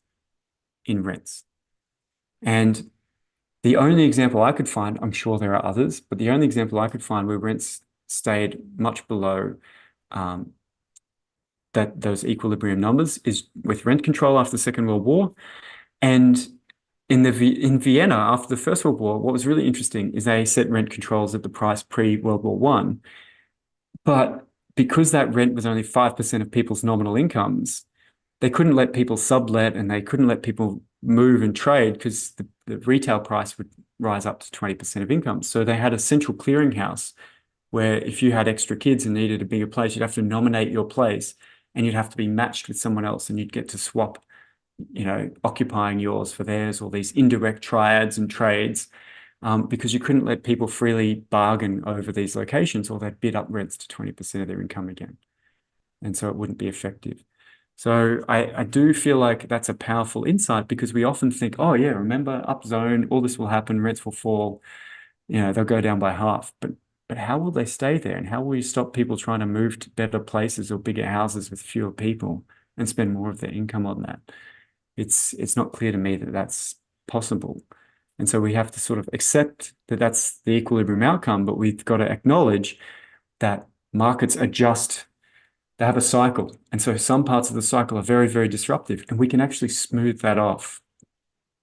in rents. And the only example I could find, I'm sure there are others, but the only example I could find where rents stayed much below um, that those equilibrium numbers is with rent control after the Second World War. And in Vienna after the First World War, what was really interesting is they set rent controls at the price pre-World War One. But because that rent was only 5% of people's nominal incomes, they couldn't let people sublet and they couldn't let people move and trade because the retail price would rise up to 20% of income. So they had a central clearinghouse where if you had extra kids and needed a bigger place, you'd have to nominate your place and you'd have to be matched with someone else and you'd get to swap, occupying yours for theirs, or these indirect triads and trades, because you couldn't let people freely bargain over these locations or they'd bid up rents to 20% of their income again. And so it wouldn't be effective. So I do feel like that's a powerful insight because we often think, oh yeah, remember upzone, all this will happen, rents will fall, they'll go down by half. But how will they stay there? And how will you stop people trying to move to better places or bigger houses with fewer people and spend more of their income on that? It's not clear to me that that's possible. And so we have to sort of accept that that's the equilibrium outcome, but we've got to acknowledge that markets adjust. They have a cycle. And so some parts of the cycle are very, very disruptive, and we can actually smooth that off.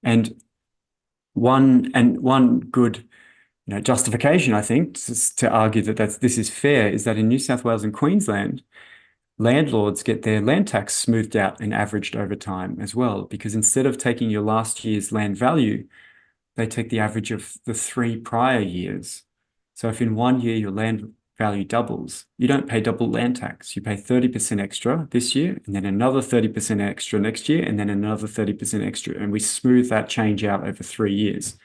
And one good justification, I think, to argue that this is fair is that in New South Wales and Queensland, landlords get their land tax smoothed out and averaged over time as well, because instead of taking your last year's land value, they take the average of the 3 prior years. So if in 1 year your land value doubles, you don't pay double land tax. You pay 30% extra this year, and then another 30% extra next year, and then another 30% extra. And we smooth that change out over 3 years.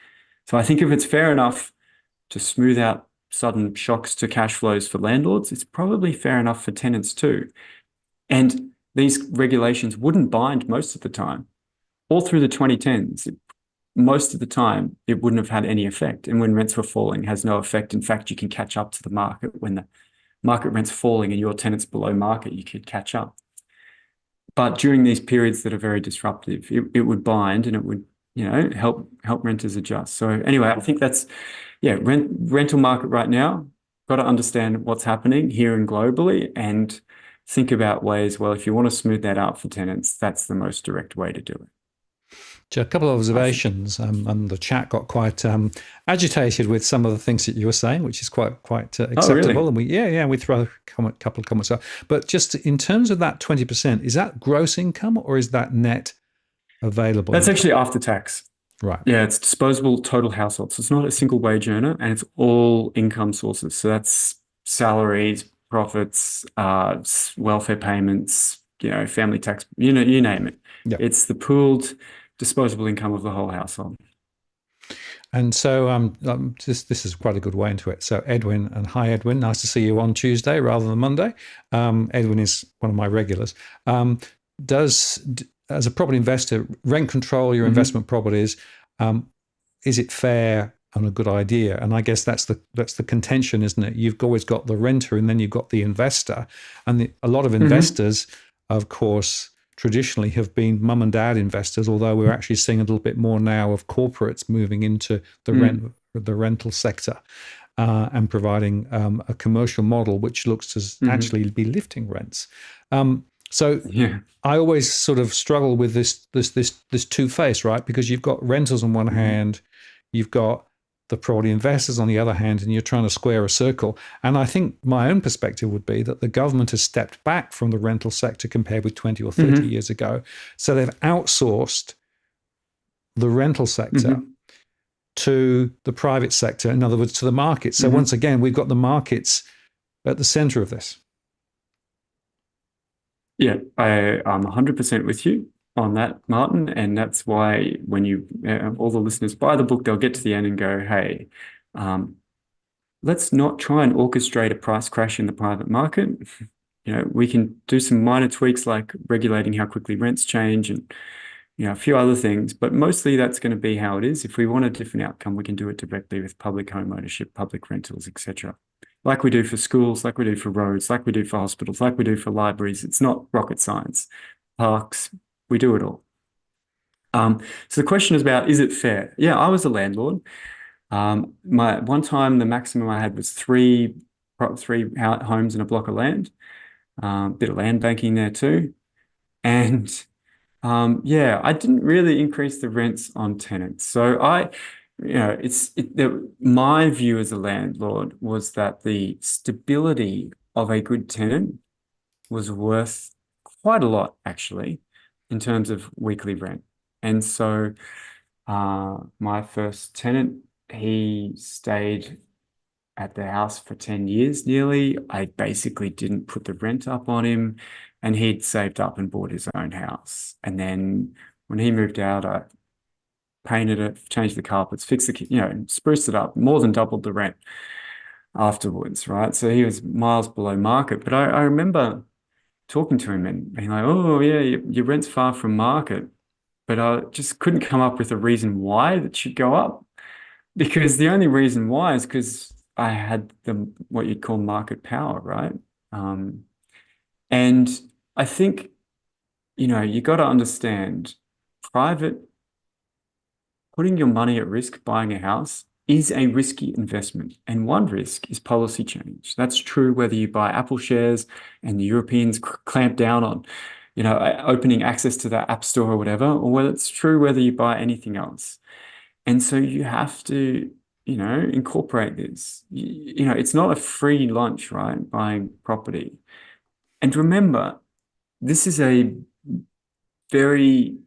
So I think if it's fair enough to smooth out sudden shocks to cash flows for landlords, it's probably fair enough for tenants too. And these regulations wouldn't bind most of the time. All through the 2010s, most of the time, it wouldn't have had any effect. And when rents were falling, it has no effect. In fact, you can catch up to the market. When the market rent's falling and your tenant's below market, you could catch up. But during these periods that are very disruptive, it would bind and it would, help renters adjust. So anyway, I think that's, rental market right now, got to understand what's happening here and globally and think about ways, well, if you want to smooth that out for tenants, that's the most direct way to do it.
A couple of observations, and the chat got quite agitated with some of the things that you were saying, which is quite acceptable.
Oh, really?
And we throw a couple of comments out. But just in terms of that 20%, is that gross income or is that net available?
That's actually after tax.
Right.
Yeah, it's disposable total household. So it's not a single wage earner, and it's all income sources. So that's salaries, profits, welfare payments, family tax, you name it.
Yeah.
It's the pooled disposable income of the whole household.
And so this is quite a good way into it. So Edwin, and hi Edwin, nice to see you on Tuesday rather than Monday. Edwin is one of my regulars. As a property investor, rent control your investment properties, is it fair and a good idea? And I guess that's the contention, isn't it? You've always got the renter and then you've got the investor. And a lot of investors, of course, traditionally have been mum and dad investors, although we're actually seeing a little bit more now of corporates moving into the rental sector and providing a commercial model which looks to actually be lifting rents. So I always sort of struggle with this two-face, right? Because you've got renters on one hand, you've got the property investors on the other hand, and you're trying to square a circle. And I think my own perspective would be that the government has stepped back from the rental sector compared with 20 or 30 years ago. So they've outsourced the rental sector to the private sector, in other words, to the market. So once again, we've got the markets at the center of this.
Yeah, I'm 100% with you on that, Martin. And that's why when all the listeners buy the book, they'll get to the end and go, hey, um, let's not try and orchestrate a price crash in the private market. We can do some minor tweaks like regulating how quickly rents change and, a few other things, but mostly that's going to be how it is. If we want a different outcome, we can do it directly with public home ownership, public rentals, etc. Like we do for schools, like we do for roads, like we do for hospitals, like we do for libraries. It's not rocket science. Parks, we do it all. So the question is about, is it fair? Yeah, I was a landlord. My one time, the maximum I had was three homes in a block of land. Bit of land banking there too. And yeah, I didn't really increase the rents on tenants. So my view as a landlord was that the stability of a good tenant was worth quite a lot, actually, in terms of weekly rent. And so my first tenant, he stayed at the house for 10 years nearly. I basically didn't put the rent up on him, and he'd saved up and bought his own house. And then when he moved out, I painted it, changed the carpets, fixed spruced it up, more than doubled the rent afterwards, right? So he was miles below market. But I remember talking to him and being like, oh, yeah, your rent's far from market. But I just couldn't come up with a reason why that should go up. Because the only reason why is because I had what you'd call market power, right? Um, and I think, you got to understand private, putting your money at risk buying a house is a risky investment. And one risk is policy change. That's true whether you buy Apple shares and the Europeans clamp down on, opening access to the App Store or whatever, or whether it's true whether you buy anything else. And so you have to, incorporate this. It's not a free lunch, right? Buying property. And remember, this is a very,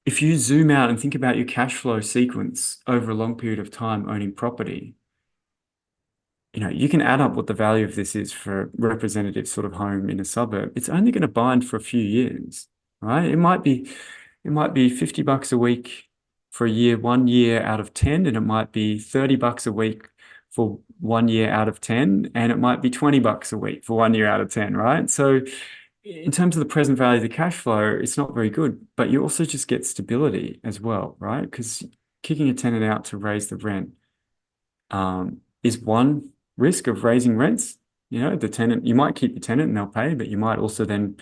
if you zoom out and think about your cash flow sequence over a long period of time owning property, you can add up what the value of this is for a representative sort of home in a suburb. It's only going to bind for a few years, right? It might be $50 a week for a year, 1 year out of 10, and it might be $30 a week for 1 year out of 10, and it might be $20 a week for 1 year out of 10, right? So in terms of the present value of the cash flow, it's not very good, but you also just get stability as well, right? Because kicking a tenant out to raise the rent is one risk of raising rents. The tenant, you might keep the tenant and they'll pay, but you might also then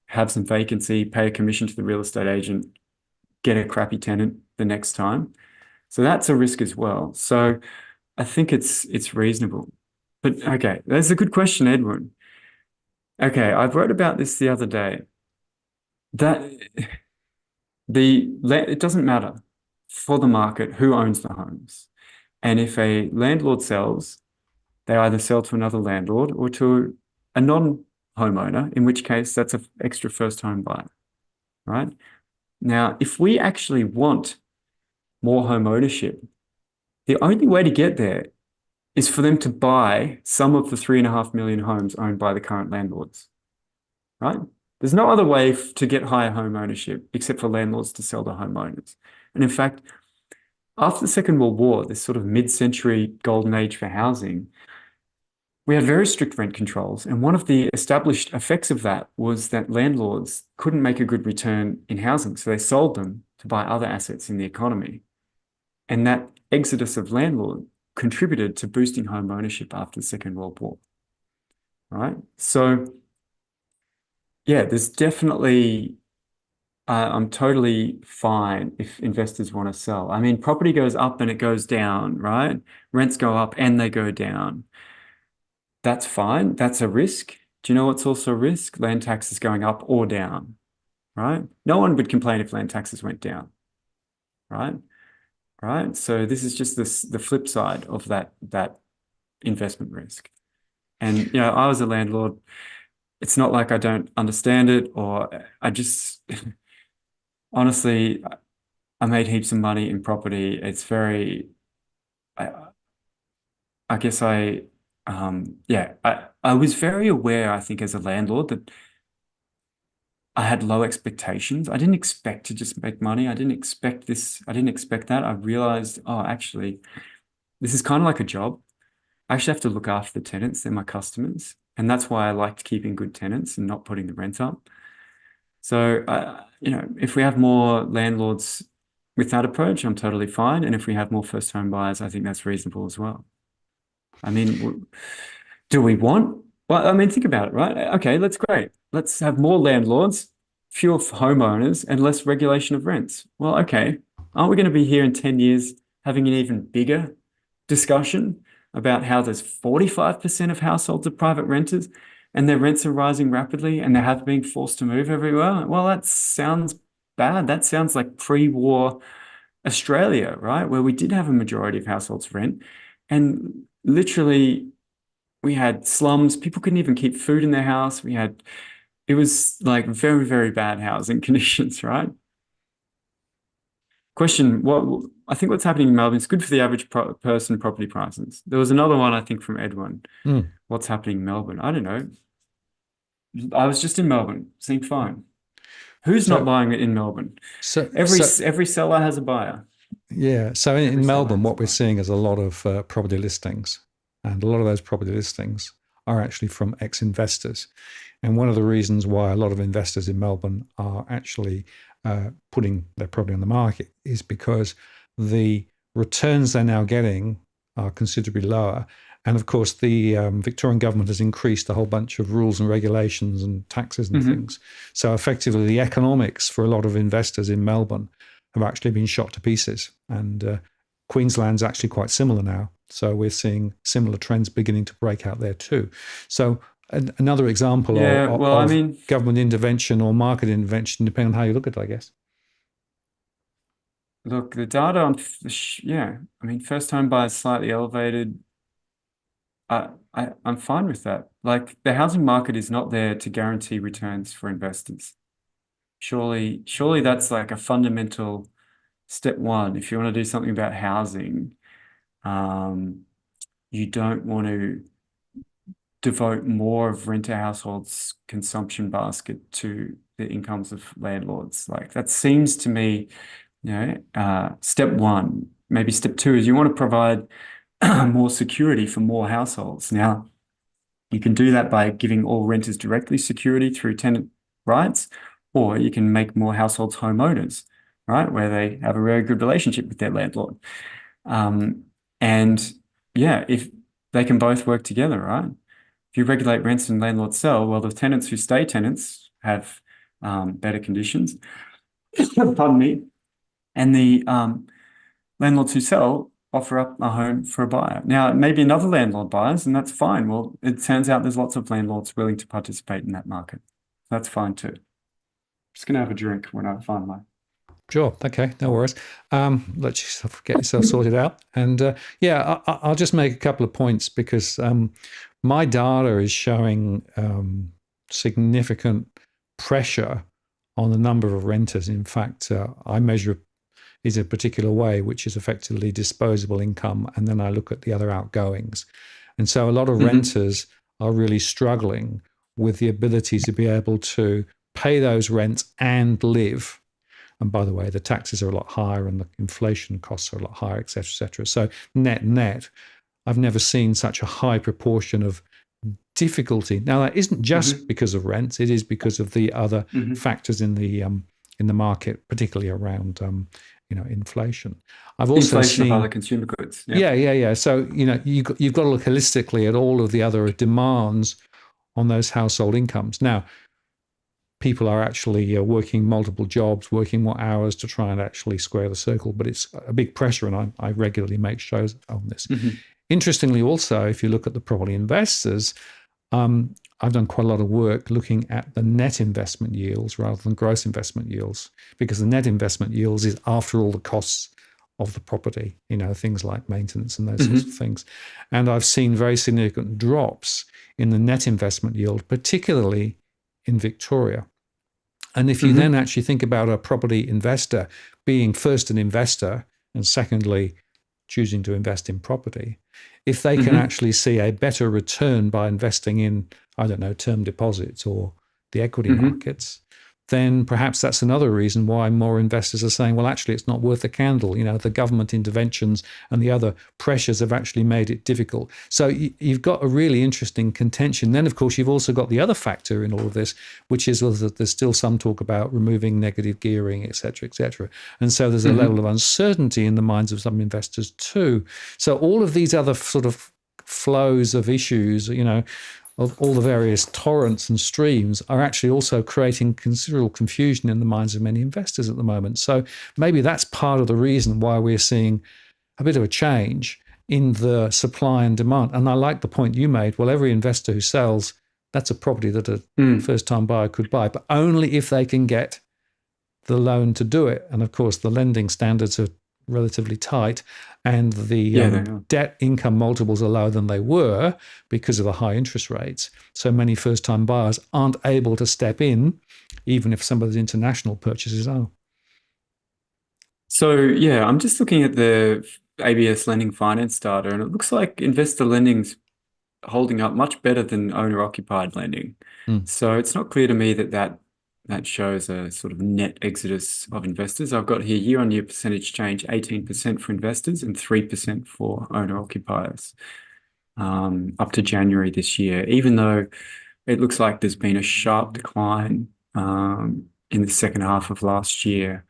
have some vacancy, pay a commission to the real estate agent, get a crappy tenant the next time. So that's a risk as well. So I think it's reasonable. But okay, that's a good question, Edward. Okay, I wrote about this the other day. That it doesn't matter for the market who owns the homes. And if a landlord sells, they either sell to another landlord or to a non-homeowner, in which case that's an extra first home buyer, right? Now, if we actually want more home ownership, the only way to get there is for them to buy some of the 3.5 million homes owned by the current landlords, right? There's no other way to get higher home ownership except for landlords to sell to homeowners. And in fact, after the Second World War, this sort of mid-century golden age for housing, we had very strict rent controls. And one of the established effects of that was that landlords couldn't make a good return in housing. So they sold them to buy other assets in the economy. And that exodus of landlord contributed to boosting home ownership after the Second World War, right? So yeah, there's definitely, I'm totally fine if investors want to sell. I mean, property goes up and it goes down, right? Rents go up and they go down. That's fine. That's a risk. Do you know what's also a risk? Land taxes going up or down, right? No one would complain if land taxes went down, right? Right. So this is just the flip side of that investment risk. And I was a landlord. It's not like I don't understand it, or I just honestly, I made heaps of money in property. It's very, I guess yeah, I was very aware, I think, as a landlord that I had low expectations. I didn't expect to just make money. I didn't expect this. I didn't expect that. I realized, oh, actually, this is kind of like a job. I actually have to look after the tenants. They're my customers. And that's why I liked keeping good tenants and not putting the rent up. So, if we have more landlords with that approach, I'm totally fine. And if we have more first home buyers, I think that's reasonable as well. I mean, do we want? Well, I mean, think about it, right? Okay, that's great. Let's have more landlords, fewer homeowners, and less regulation of rents. Well, okay. Aren't we going to be here in 10 years having an even bigger discussion about how there's 45% of households are private renters and their rents are rising rapidly and they have been forced to move everywhere? Well, that sounds bad. That sounds like pre-war Australia, right? Where we did have a majority of households rent and literally we had slums. People couldn't even keep food in their house. It was like very, very bad housing conditions, right? Question, I think what's happening in Melbourne is good for the average person property prices. There was another one, I think, from Edwin.
Mm.
What's happening in Melbourne? I don't know. I was just in Melbourne. Seemed fine. Who's not
So,
buying it in Melbourne?
so,
Every
so,
every seller has a buyer.
yeah. So
Every
in
seller
Melbourne,
has a
what we're
buyer.
seeing is a lot of property listings, and a lot of those property listings are actually from ex-investors. And one of the reasons why a lot of investors in Melbourne are actually putting their property on the market is because the returns they're now getting are considerably lower. And of course, the Victorian government has increased a whole bunch of rules and regulations and taxes and things. So effectively, the economics for a lot of investors in Melbourne have actually been shot to pieces. And Queensland's actually quite similar now. So we're seeing similar trends beginning to break out there too. So another example
Yeah,
of,
well, I
of
mean,
government intervention or market intervention, depending on how you look at it, I guess.
look, the data on, yeah, I mean, first home buyers slightly elevated. I'm fine with that. Like the housing market is not there to guarantee returns for investors. Surely that's like a fundamental step one. If you want to do something about housing, you don't want to devote more of renter households' consumption basket to the incomes of landlords. Like that seems to me, step one. Maybe step two is you want to provide more security for more households. Now, you can do that by giving all renters directly security through tenant rights, or you can make more households homeowners, right, where they have a very good relationship with their landlord. And yeah, if they can both work together, right? If you regulate rents and landlords sell, well, the tenants who stay tenants have better conditions. Pardon me. And the landlords who sell offer up a home for a buyer. Now, maybe another landlord buys, and that's fine. Well, it turns out there's lots of landlords willing to participate in that market. That's fine too. Just gonna have a drink when I find my.
Sure. Okay. No worries. Let you get yourself sorted out. And yeah, I'll just make a couple of points because my data is showing significant pressure on the number of renters. In fact, I measure is a particular way, which is effectively disposable income. And then I look at the other outgoings. And so a lot of renters are really struggling with the ability to be able to pay those rents and live. And by the way, the taxes are a lot higher and the inflation costs are a lot higher, et cetera, et cetera. So net, I've never seen such a high proportion of difficulty. Now, that isn't just because of rents; it is because of the other factors in the market, particularly around inflation. I've also
Inflation of
seen
other consumer goods.
yeah. So you've got to look holistically at all of the other demands on those household incomes. Now, people are actually working multiple jobs, working more hours to try and actually square the circle, but it's a big pressure, and I regularly make shows on this. Interestingly, also, if you look at the property investors, I've done quite a lot of work looking at the net investment yields rather than gross investment yields, because the net investment yields is after all the costs of the property, things like maintenance and those sorts of things. And I've seen very significant drops in the net investment yield, particularly in Victoria. And if you then actually think about a property investor being first an investor and secondly choosing to invest in property, if they can
Hmm.
actually see a better return by investing in, I don't know, term deposits or the equity
Hmm.
markets, then perhaps that's another reason why more investors are saying, well, actually, it's not worth the candle. The government interventions and the other pressures have actually made it difficult. So you've got a really interesting contention. Then, of course, you've also got the other factor in all of this, which is that there's still some talk about removing negative gearing, et cetera, et cetera. And so there's a level of
Hmm.
uncertainty in the minds of some investors too. So all of these other sort of flows of issues, of all the various torrents and streams are actually also creating considerable confusion in the minds of many investors at the moment. So maybe that's part of the reason why we're seeing a bit of a change in the supply and demand. And I like the point you made. Well, every investor who sells, that's a property that a
Mm.
first time buyer could buy, but only if they can get the loan to do it. And of course, the lending standards are relatively tight, and the
Yeah, they are.
debt income multiples are lower than they were because of the high interest rates. So many first time buyers aren't able to step in, even if some of the international purchases are.
So yeah, I'm just looking at the ABS lending finance data, and it looks like investor lending's holding up much better than owner-occupied lending.
Mm.
So it's not clear to me that shows a sort of net exodus of investors. I've got here year-on-year percentage change, 18% for investors and 3% for owner-occupiers, up to January this year, even though it looks like there's been a sharp decline in the second half of last year,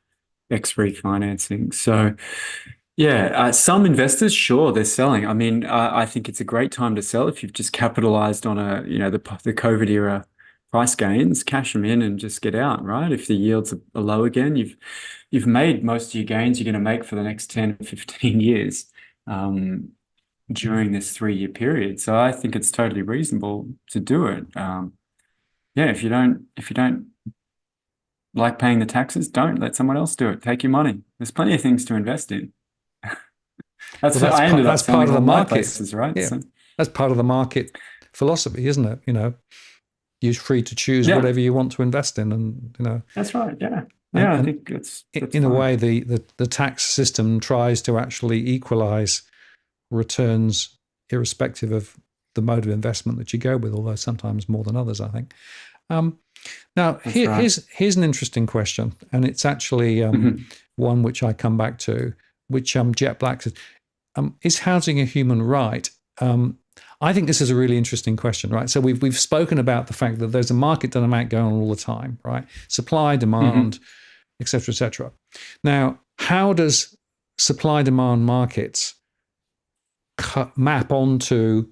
ex refinancing. So yeah, some investors, sure, they're selling. I mean, I think it's a great time to sell if you've just capitalized on the COVID era price gains, cash them in and just get out, right? If the yields are low again, you've made most of your gains you're going to make for the next 10, 15 years during this 3-year period. So I think it's totally reasonable to do it. Yeah, if you don't like paying the taxes, don't let someone else do it. Take your money. There's plenty of things to invest in.
Well,
I ended up
that's part
selling
of the
all my
market.
places, right?
Yeah,
So
that's part of the market philosophy, isn't it? You're free to choose
yeah,
whatever you want to invest in, and
that's right. Yeah.
and,
Yeah, I
and
think that's
in a
fine.
way, the tax system tries to actually equalize returns irrespective of the mode of investment that you go with, although sometimes more than others, I think. Um, now,
That's right.
here's an interesting question, and it's actually
Hmm.
one which I come back to, which Jet Black says, is housing a human right? I think this is a really interesting question, right? So we've spoken about the fact that there's a market dynamic going on all the time, right? Supply, demand,
Hmm.
et cetera, et cetera. Now, how does supply demand markets map onto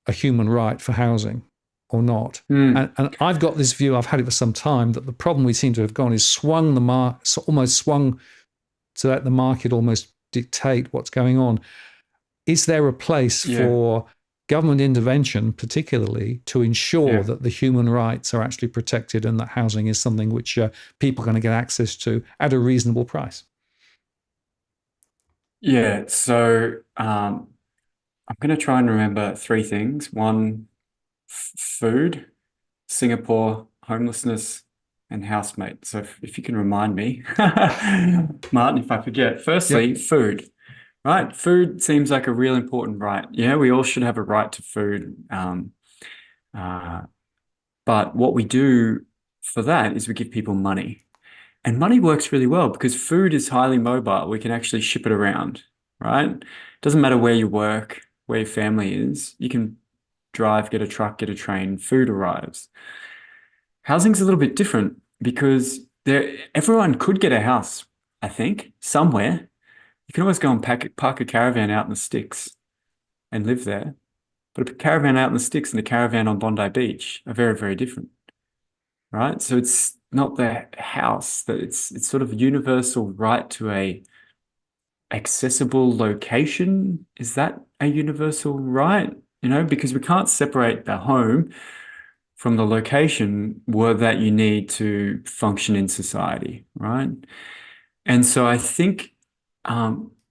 a human right for housing or not?
Mm.
And I've got this view, I've had it for some time, that the problem we seem to have gone is almost swung to let the market almost dictate what's going on. Is there a place
Yeah.
for government intervention, particularly to ensure
Yeah.
that the human rights are actually protected and that housing is something which people are going to get access to at a reasonable price?
Yeah. So I'm going to try and remember three things. One, food, Singapore, homelessness, and housemate. So if you can remind me, Martin, if I forget.
Yep.
Firstly, food. Right. Food seems like a real important right. Yeah, we all should have a right to food. Uh, but what we do for that is we give people money. And money works really well because food is highly mobile. We can actually ship it around, right? Doesn't matter where you work, where your family is. You can drive, get a truck, get a train, food arrives. Housing's a little bit different because everyone could get a house, I think, somewhere. You can always go and park a caravan out in the sticks and live there. But a caravan out in the sticks and a caravan on Bondi Beach are very, very different, right? So it's not the house that it's sort of universal right to a accessible location. Is that a universal right? Because we can't separate the home from the location where that you need to function in society, right? And so I think,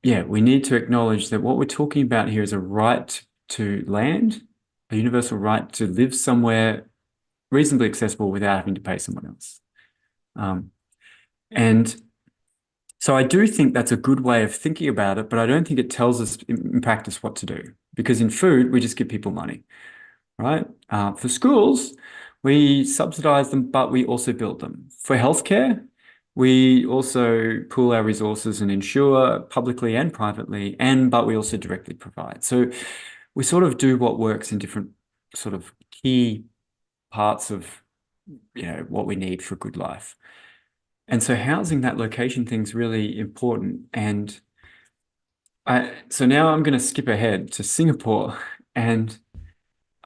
yeah, we need to acknowledge that what we're talking about here is a right to land, a universal right to live somewhere reasonably accessible without having to pay someone else. Um, and So I do think that's a good way of thinking about it, but I don't think it tells us in practice what to do. Because in food, we just give people money, right? For schools, we subsidize them, but we also build them. For healthcare, we also pool our resources and insure publicly and privately, but we also directly provide. So we sort of do what works in different sort of key parts of, what we need for a good life. And so housing, that location thing's really important. And so now I'm going to skip ahead to Singapore. And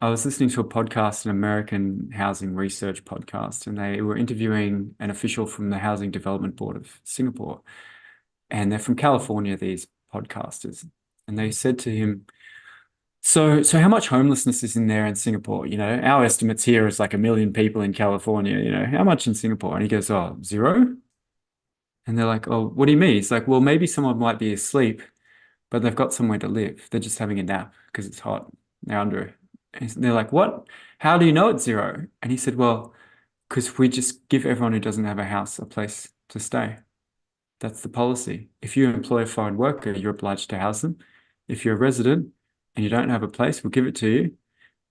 I was listening to a podcast, an American housing research podcast, and they were interviewing an official from the Housing Development Board of Singapore. And they're from California, these podcasters. And they said to him, so how much homelessness is in there in Singapore? Our estimates here is like 1 million people in California, how much in Singapore? And he goes, oh, 0? And they're like, oh, what do you mean? He's like, well, maybe someone might be asleep, but they've got somewhere to live. They're just having a nap because it's hot. They're under. And they're like, what? How do you know it's 0? And he said, well, because we just give everyone who doesn't have a house a place to stay. That's the policy. If you employ a foreign worker, you're obliged to house them. If you're a resident and you don't have a place, we'll give it to you.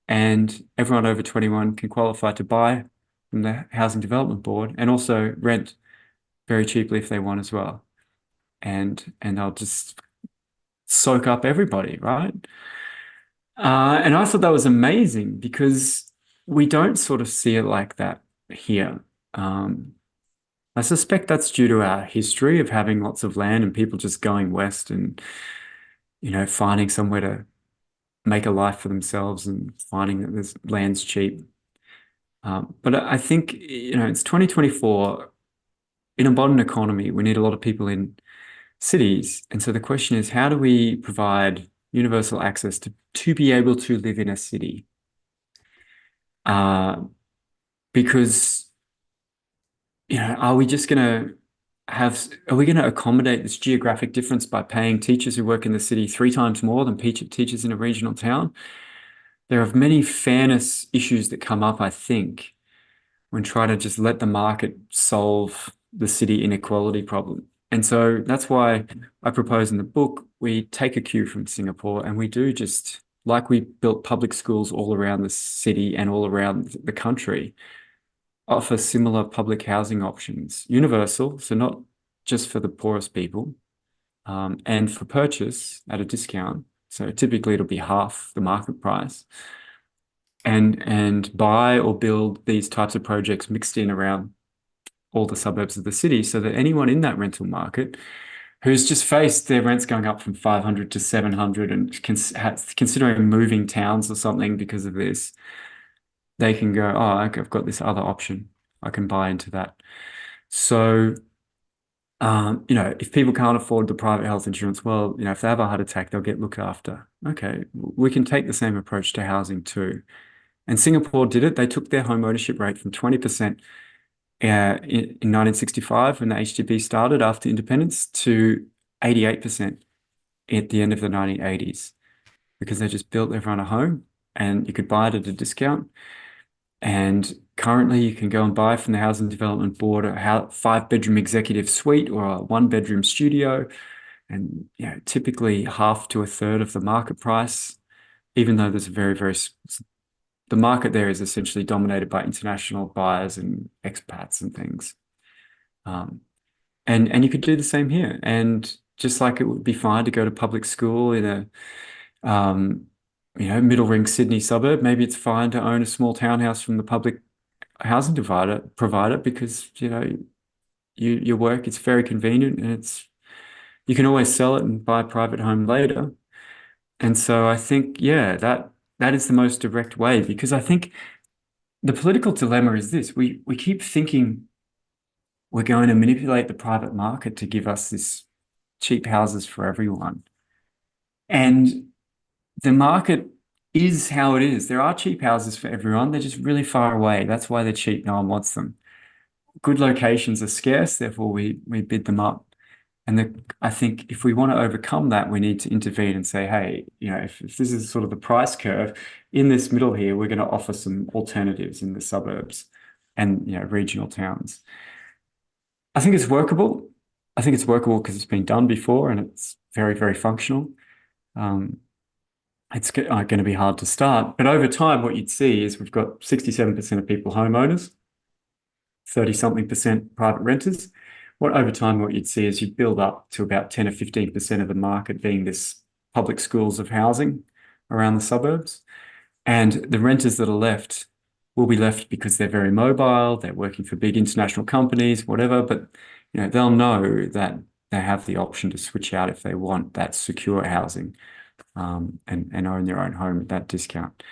And everyone over 21 can qualify to buy from the Housing Development Board and also rent very cheaply if they want as well. And they'll just soak up everybody, right? And I thought that was amazing because we don't sort of see it like that here. I suspect that's due to our history of having lots of land and people just going west and, finding somewhere to make a life for themselves and finding that this land's cheap. But I think, it's 2024. In a modern economy, we need a lot of people in cities. And so the question is, how do we provide universal access to be able to live in a city? Because, are we just going to are we going to accommodate this geographic difference by paying teachers who work in the city 3 times more than teachers in a regional town? There are many fairness issues that come up, I think, when trying to just let the market solve the city inequality problem. And so that's why I propose in the book, we take a cue from Singapore and we do just like we built public schools all around the city and all around the country, offer similar public housing options, universal, so not just for the poorest people, and for purchase at a discount. So typically it'll be half the market price. And buy or build these types of projects mixed in around all the suburbs of the city so that anyone in that rental market who's just faced their rents going up from 500 to 700 and considering moving towns or something because of this, they can go, oh, I've got this other option. I can buy into that. So, if people can't afford the private health insurance, well, if they have a heart attack, they'll get looked after. Okay, we can take the same approach to housing too. And Singapore did it. They took their home ownership rate from 20% in 1965 when the HDB started after independence to 88% at the end of the 1980s because they just built everyone a home and you could buy it at a discount. And currently you can go and buy from the Housing Development Board a 5-bedroom executive suite or a 1-bedroom studio. And typically half to a third of the market price, even though there's a very, very the market there is essentially dominated by international buyers and expats and things. And you could do the same here. And just like it would be fine to go to public school in a middle ring Sydney suburb, maybe it's fine to own a small townhouse from the public housing provider because your work, it's very convenient and you can always sell it and buy a private home later. And so I think, that is the most direct way because I think the political dilemma is this. We keep thinking we're going to manipulate the private market to give us this cheap houses for everyone. And the market is how it is. There are cheap houses for everyone. They're just really far away. That's why they're cheap. No one wants them. Good locations are scarce, therefore we bid them up. And I think if we want to overcome that, we need to intervene and say, hey, if this is sort of the price curve, in this middle here, we're going to offer some alternatives in the suburbs and regional towns. I think it's workable. I think it's workable because it's been done before and it's very, very functional. Um, it's going to be hard to start, but over time, what you'd see is we've got 67% of people homeowners, 30 something percent private renters. Over time, what you'd see is you build up to about 10 or 15% of the market being this public schools of housing around the suburbs. And the renters that are left will be left because they're very mobile, they're working for big international companies, whatever, but they'll know that they have the option to switch out if they want that secure housing, and own their own home at that discount.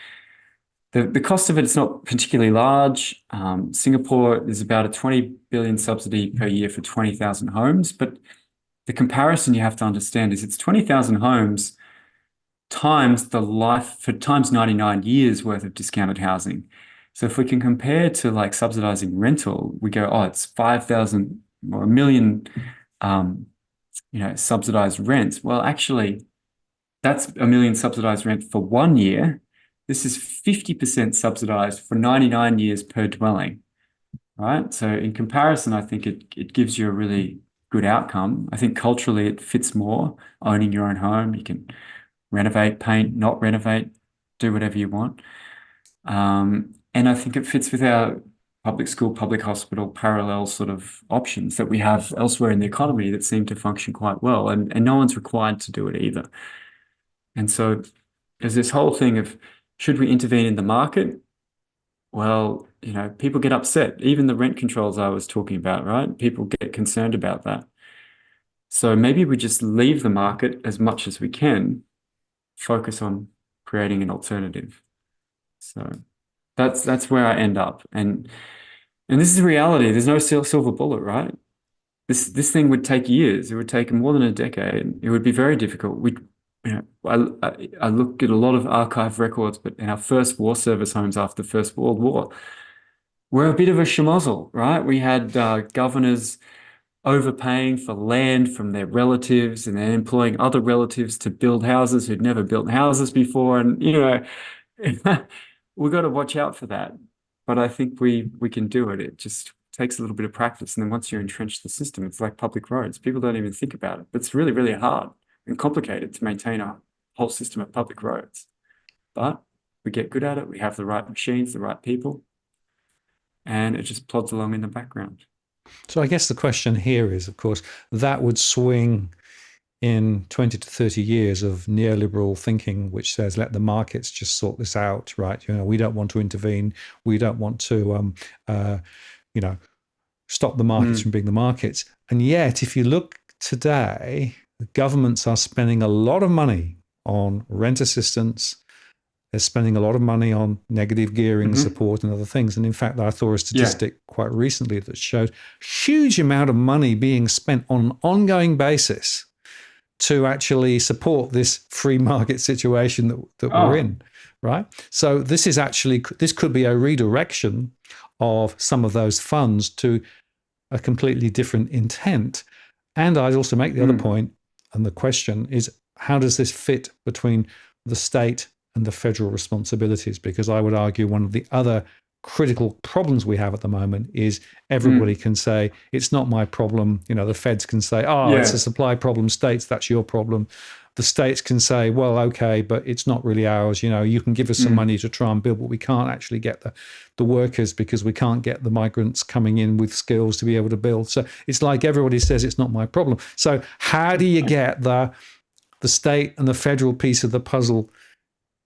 The cost of it's not particularly large. Singapore is about a 20 billion subsidy per year for 20,000 homes, but the comparison you have to understand is it's 20,000 homes times the life for times 99 years worth of discounted housing. So if we can compare to like subsidizing rental, we go, oh, it's 5,000 or a million, subsidized rents. Well, actually, that's a million subsidized rent for 1 year. This is 50% subsidized for 99 years per dwelling, right? So in comparison, I think it gives you a really good outcome. I think culturally it fits more, owning your own home. You can renovate, paint, not renovate, do whatever you want. And I think it fits with our public school, public hospital, parallel sort of options that we have elsewhere in the economy that seem to function quite well. And no one's required to do it either. And so there's this whole thing of, should we intervene in the market? Well, people get upset. Even the rent controls I was talking about, right? People get concerned about that. So maybe we just leave the market as much as we can, focus on creating an alternative. So that's where I end up. And this is the reality. There's no silver bullet, right? This thing would take years. It would take more than a decade. It would be very difficult. I look at a lot of archive records, but in our first war service homes after the First World War, we're a bit of a schmozzle, right? We had governors overpaying for land from their relatives and then employing other relatives to build houses who'd never built houses before. And, we've got to watch out for that. But I think we can do it. It just takes a little bit of practice. And then once you're entrenched the system, it's like public roads. People don't even think about it. But it's really, really hard and complicated to maintain a whole system of public roads. But we get good at it. We have the right machines, the right people, and it just plods along in the background.
So I guess the question here is, of course, that would swing in 20 to 30 years of neoliberal thinking, which says, let the markets just sort this out, right? We don't want to intervene. We don't want to, stop the markets from being the markets. And yet, if you look today, the governments are spending a lot of money on rent assistance. They're spending a lot of money on negative gearing support and other things. And in fact, I saw a statistic quite recently that showed huge amount of money being spent on an ongoing basis to actually support this free market situation that we're in, right? So this could be a redirection of some of those funds to a completely different intent. And I'd also make the other point, and the question is, how does this fit between the state and the federal responsibilities? Because I would argue one of the other critical problems we have at the moment is everybody can say, it's not my problem. The feds can say, it's a supply problem, states, that's your problem. The states can say, well, okay, but it's not really ours. You can give us some money to try and build, but we can't actually get the workers because we can't get the migrants coming in with skills to be able to build. So it's like everybody says, it's not my problem. So how do you get the state and the federal piece of the puzzle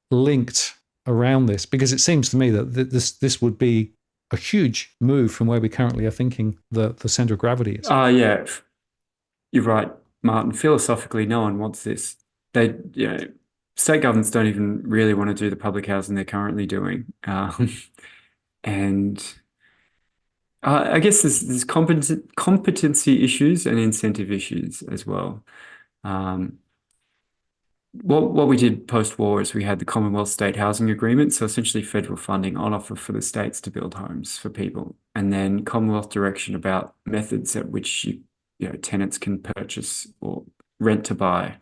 linked around this? Because it seems to me that this would be a huge move from where we currently are thinking the center of gravity is.
Yeah, you're right, Martin. Philosophically, no one wants this. State governments don't even really want to do the public housing they're currently doing. And I guess there's competency issues and incentive issues as well. What we did post-war is we had the Commonwealth State Housing Agreement, so essentially federal funding on offer for the states to build homes for people, and then Commonwealth direction about methods at which tenants can purchase or rent to buy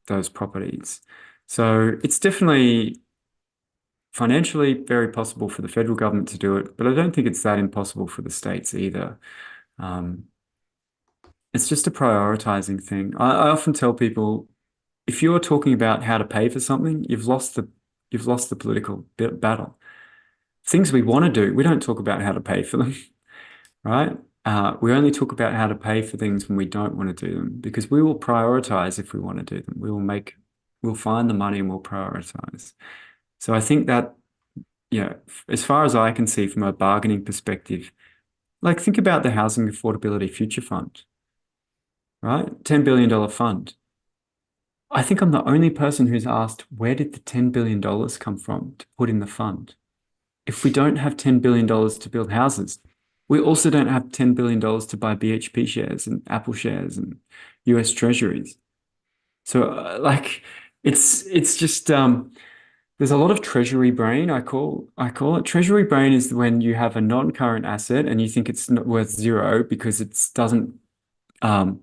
those properties. So it's definitely financially very possible for the federal government to do it, but I don't think it's that impossible for the states either. it's just a prioritizing thing. I often tell people, if you're talking about how to pay for something, you've lost the political battle. Things we want to do, we don't talk about how to pay for them, right? We only talk about how to pay for things when we don't want to do them, because we will prioritize if we want to do them. We'll find the money and we'll prioritize. So I think that, yeah, as far as I can see from a bargaining perspective, like think about the Housing Affordability Future Fund, right? $10 billion fund. I think I'm the only person who's asked, where did the $10 billion come from to put in the fund? If we don't have $10 billion to build houses, we also don't have $10 billion to buy BHP shares and Apple shares and US treasuries. So like it's just there's a lot of treasury brain, I call it. Treasury brain is when you have a non-current asset and you think it's not worth zero because it doesn't um,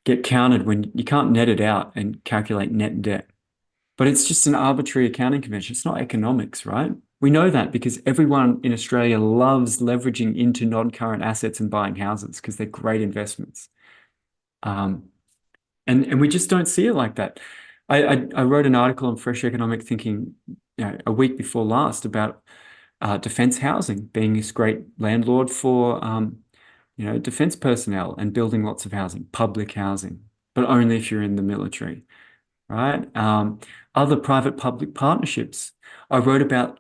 get counted when you can't net it out and calculate net debt. But it's just an arbitrary accounting convention. It's not economics, right? We know that because everyone in Australia loves leveraging into non-current assets and buying houses because they're great investments. Um, and we just don't see it like that. I wrote an article on Fresh Economic Thinking, a week before last about defence housing being this great landlord for defence personnel and building lots of housing, public housing, but only if you're in the military, right? Other private-public partnerships. I wrote about,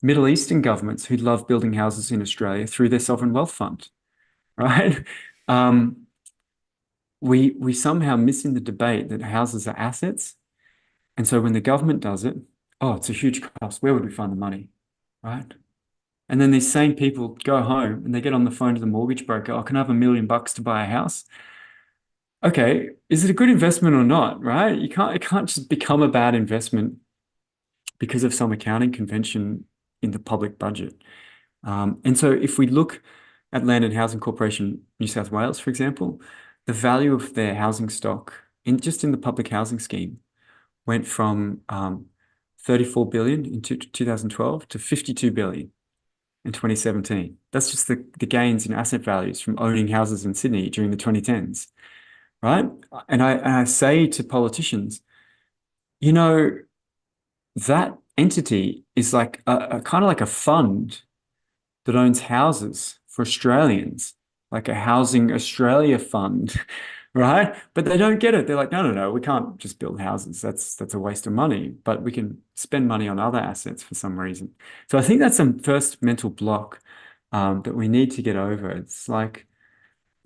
Middle Eastern governments who love building houses in Australia through their sovereign wealth fund, right? We somehow miss in the debate that houses are assets. And so when the government does it, oh, it's a huge cost. Where would we find the money? Right? And then these same people go home and they get on the phone to the mortgage broker. Oh, can I have $1 million to buy a house? Okay, is it a good investment or not? Right? It can't just become a bad investment because of some accounting convention in the public budget. And so if we look at Land and Housing Corporation New South Wales, for example, the value of their housing stock in the public housing scheme went from 34 billion in 2012 to 52 billion in 2017. That's just the gains in asset values from owning houses in Sydney during the 2010s, right? And I say to politicians, that entity is like a kind of like a fund that owns houses for Australians, like a Housing Australia fund, right? But they don't get it. They're like, no, we can't just build houses. That's a waste of money, but we can spend money on other assets for some reason. So I think that's the first mental block that we need to get over. It's like,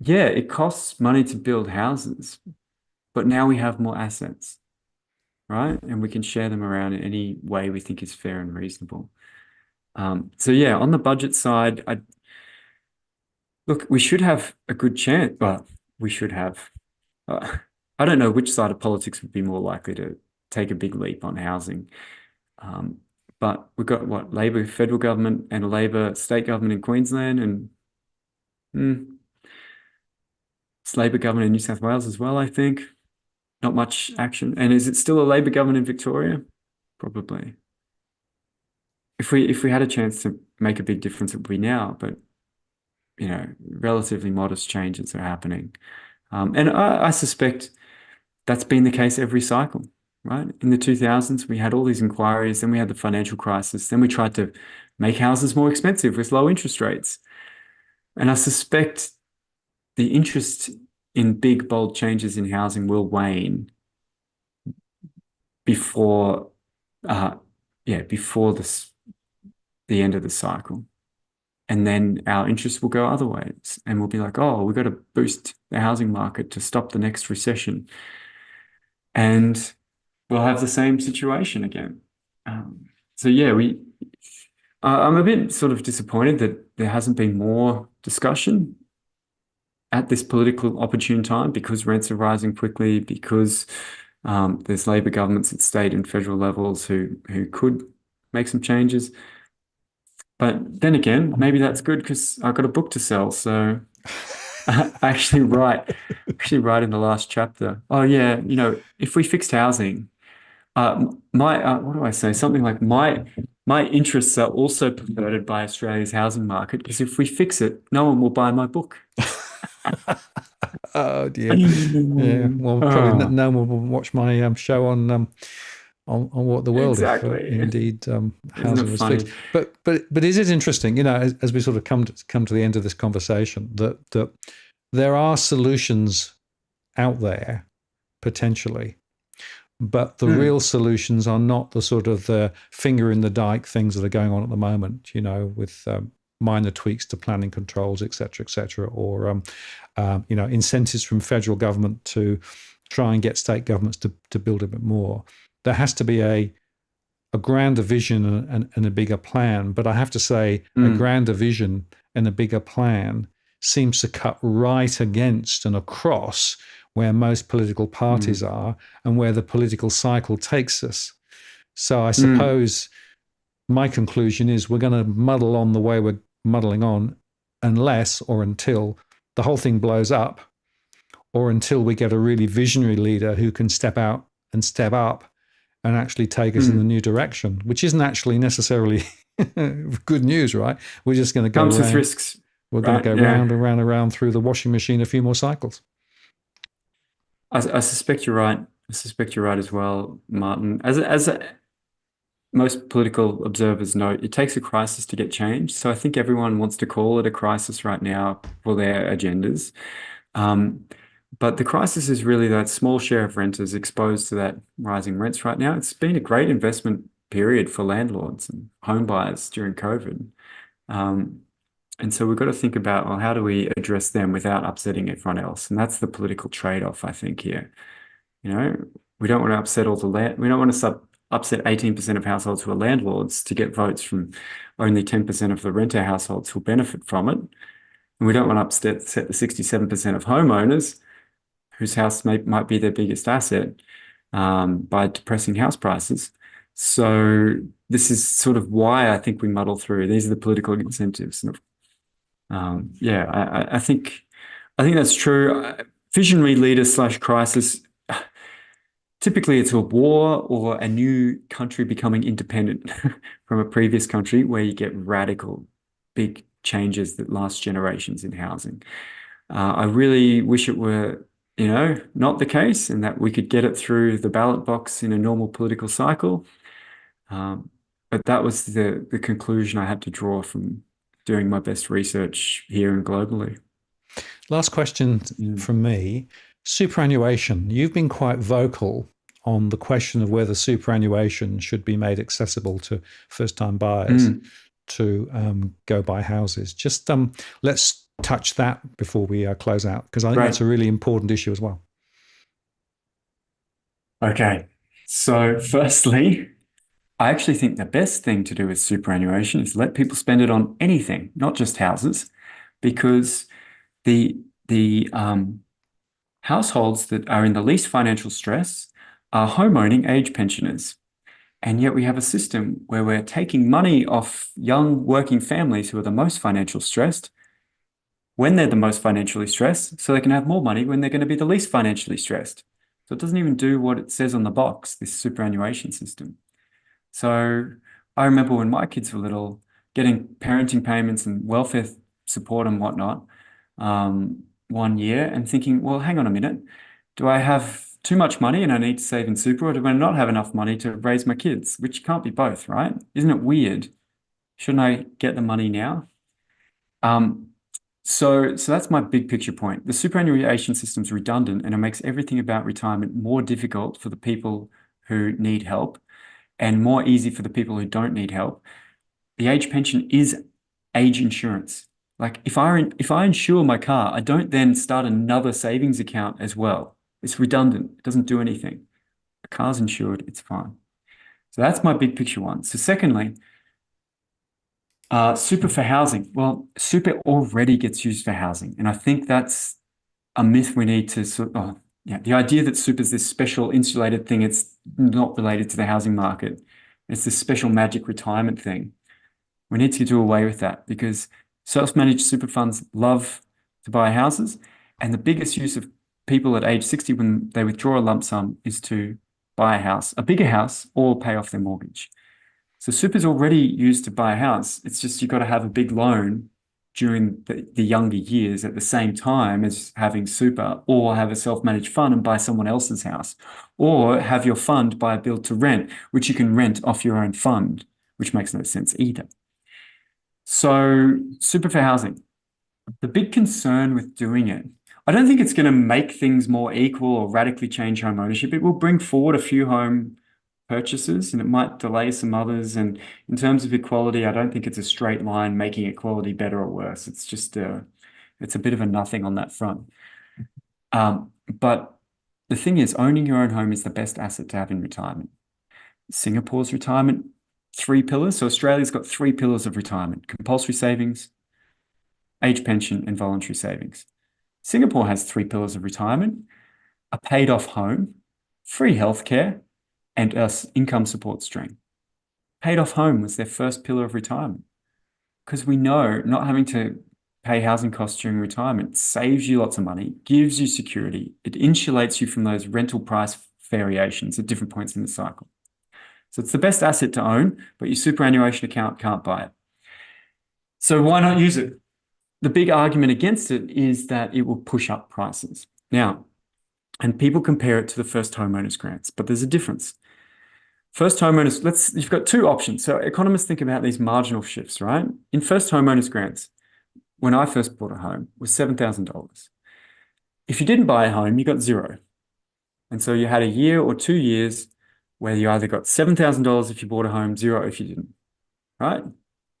yeah, it costs money to build houses, but now we have more assets, right? And we can share them around in any way we think is fair and reasonable. So yeah, on the budget side, look, we should have a good chance. Well, we should have. I don't know which side of politics would be more likely to take a big leap on housing. But we've got what, Labor federal government and a Labor state government in Queensland, and it's Labor government in New South Wales as well, I think. Not much action. And is it still a Labor government in Victoria? Probably. If we had a chance to make a big difference, it would be now, but relatively modest changes are happening. And I suspect that's been the case every cycle, right? In the 2000s, we had all these inquiries, then we had the financial crisis, then we tried to make houses more expensive with low interest rates. And I suspect the interest in big, bold changes in housing will wane before the end of the cycle. And then our interest will go other ways. And we'll be like, oh, we've got to boost the housing market to stop the next recession. And we'll have the same situation again. So yeah, I'm a bit sort of disappointed that there hasn't been more discussion at this political opportune time, because rents are rising quickly, because there's Labor governments at state and federal levels who could make some changes. But then again, maybe that's good because I've got a book to sell. So I actually write in the last chapter. Oh yeah, if we fixed housing, what do I say? Something like my interests are also perverted by Australia's housing market, because if we fix it, no one will buy my book.
Oh dear. Yeah. Well, probably
Oh,
no one will watch my show on What the World if
exactly.
indeed
Isn't it
housing was fixed.
funny?
But is it interesting? As we sort of come to the end of this conversation, that there are solutions out there potentially, but the real
Mm,
solutions are not the sort of the finger in the dike things that are going on at the moment. With minor tweaks to planning controls, et cetera, or incentives from federal government to try and get state governments to build a bit more. There has to be a grander vision and a bigger plan. But I have to say, a
mm,
grander vision and a bigger plan seems to cut right against and across where most political parties
mm,
are and where the political cycle takes us. So I
mm,
suppose my conclusion is we're going to muddle on the way we're muddling on unless or until the whole thing blows up, or until we get a really visionary leader who can step out and step up and actually take us in the
mm.
new direction, which isn't actually necessarily good news, right? We're just going to go
Comes with
around.
risks,
We're going to
right?
go
Yeah.
round and round and round through the washing machine a few more cycles.
I suspect you're right. I suspect you're right as well, Martin. As most political observers know, it takes a crisis to get change. So I think everyone wants to call it a crisis right now for their agendas. Um, but the crisis is really that small share of renters exposed to that rising rents right now. It's been a great investment period for landlords and home buyers during COVID. Um, and so we've got to think about, well, how do we address them without upsetting everyone else? And that's the political trade-off, I think, here. You know, we don't want to upset all the land. We don't want to upset 18% of households who are landlords to get votes from only 10% of the renter households who benefit from it. And we don't want to upset the 67% of homeowners whose house might be their biggest asset by depressing house prices. So this is sort of why I think we muddle through. These are the political incentives. And yeah, I think that's true. Visionary leader slash crisis. Typically, it's a war or a new country becoming independent from a previous country where you get radical, big changes that last generations in housing. I really wish it were, not the case and that we could get it through the ballot box in a normal political cycle. Um, but that was the conclusion I had to draw from doing my best research here and globally.
Last question
Mm.
from me. Superannuation. You've been quite vocal on the question of whether superannuation should be made accessible to first time buyers
Mm.
to go buy houses. Just let's touch that before we close out, because I think
Great.
that's a really important issue as well.
Okay. So, firstly, I actually think the best thing to do with superannuation is let people spend it on anything, not just houses, because the households that are in the least financial stress are home-owning age pensioners. And yet we have a system where we're taking money off young working families who are the most financial stressed when they're the most financially stressed, so they can have more money when they're going to be the least financially stressed. So it doesn't even do what it says on the box, this superannuation system. So I remember when my kids were little, getting parenting payments and welfare support and whatnot, one year and thinking, well, hang on a minute. Do I have too much money and I need to save in super, or do I not have enough money to raise my kids? Which can't be both, right? Isn't it weird? Shouldn't I get the money now? Um, so that's my big picture point. The superannuation system's redundant and it makes everything about retirement more difficult for the people who need help and more easy for the people who don't need help. The age pension is age insurance. Like if I insure my car, I don't then start another savings account as well. It's redundant. It doesn't do anything. The car's insured, it's fine. So that's my big picture one. So secondly, super for housing. Well, super already gets used for housing. And I think that's a myth we need to yeah, the idea that super is this special insulated thing, it's not related to the housing market. It's this special magic retirement thing. We need to do away with that because self-managed super funds love to buy houses. And the biggest use of people at age 60 when they withdraw a lump sum is to buy a house, a bigger house, or pay off their mortgage. So super's already used to buy a house. It's just you've got to have a big loan during the younger years at the same time as having super, or have a self-managed fund and buy someone else's house, or have your fund buy a build to rent, which you can rent off your own fund, which makes no sense either. So super for housing, the big concern with doing it, I don't think it's going to make things more equal or radically change home ownership. It will bring forward a few home purchases and it might delay some others. And in terms of equality, I don't think it's a straight line making equality better or worse. It's just it's a bit of a nothing on that front. But the thing is, owning your own home is the best asset to have in retirement. Singapore's retirement, 3 pillars. So Australia's got 3 pillars of retirement: compulsory savings, age pension, and voluntary savings. Singapore has 3 pillars of retirement: a paid off home, free healthcare, and an income support stream. Paid off home was their first pillar of retirement, because we know not having to pay housing costs during retirement saves you lots of money, gives you security, it insulates you from those rental price variations at different points in the cycle. So it's the best asset to own, but your superannuation account can't buy it. So why not use it? The big argument against it is that it will push up prices. Now, and people compare it to the first homeowners grants, but there's a difference. First homeowners, you've got 2 options. So economists think about these marginal shifts, right? In first homeowners grants, when I first bought a home, was $7,000. If you didn't buy a home, you got 0. And so you had a year or 2 years where you either got $7,000 if you bought a home, 0 if you didn't, right?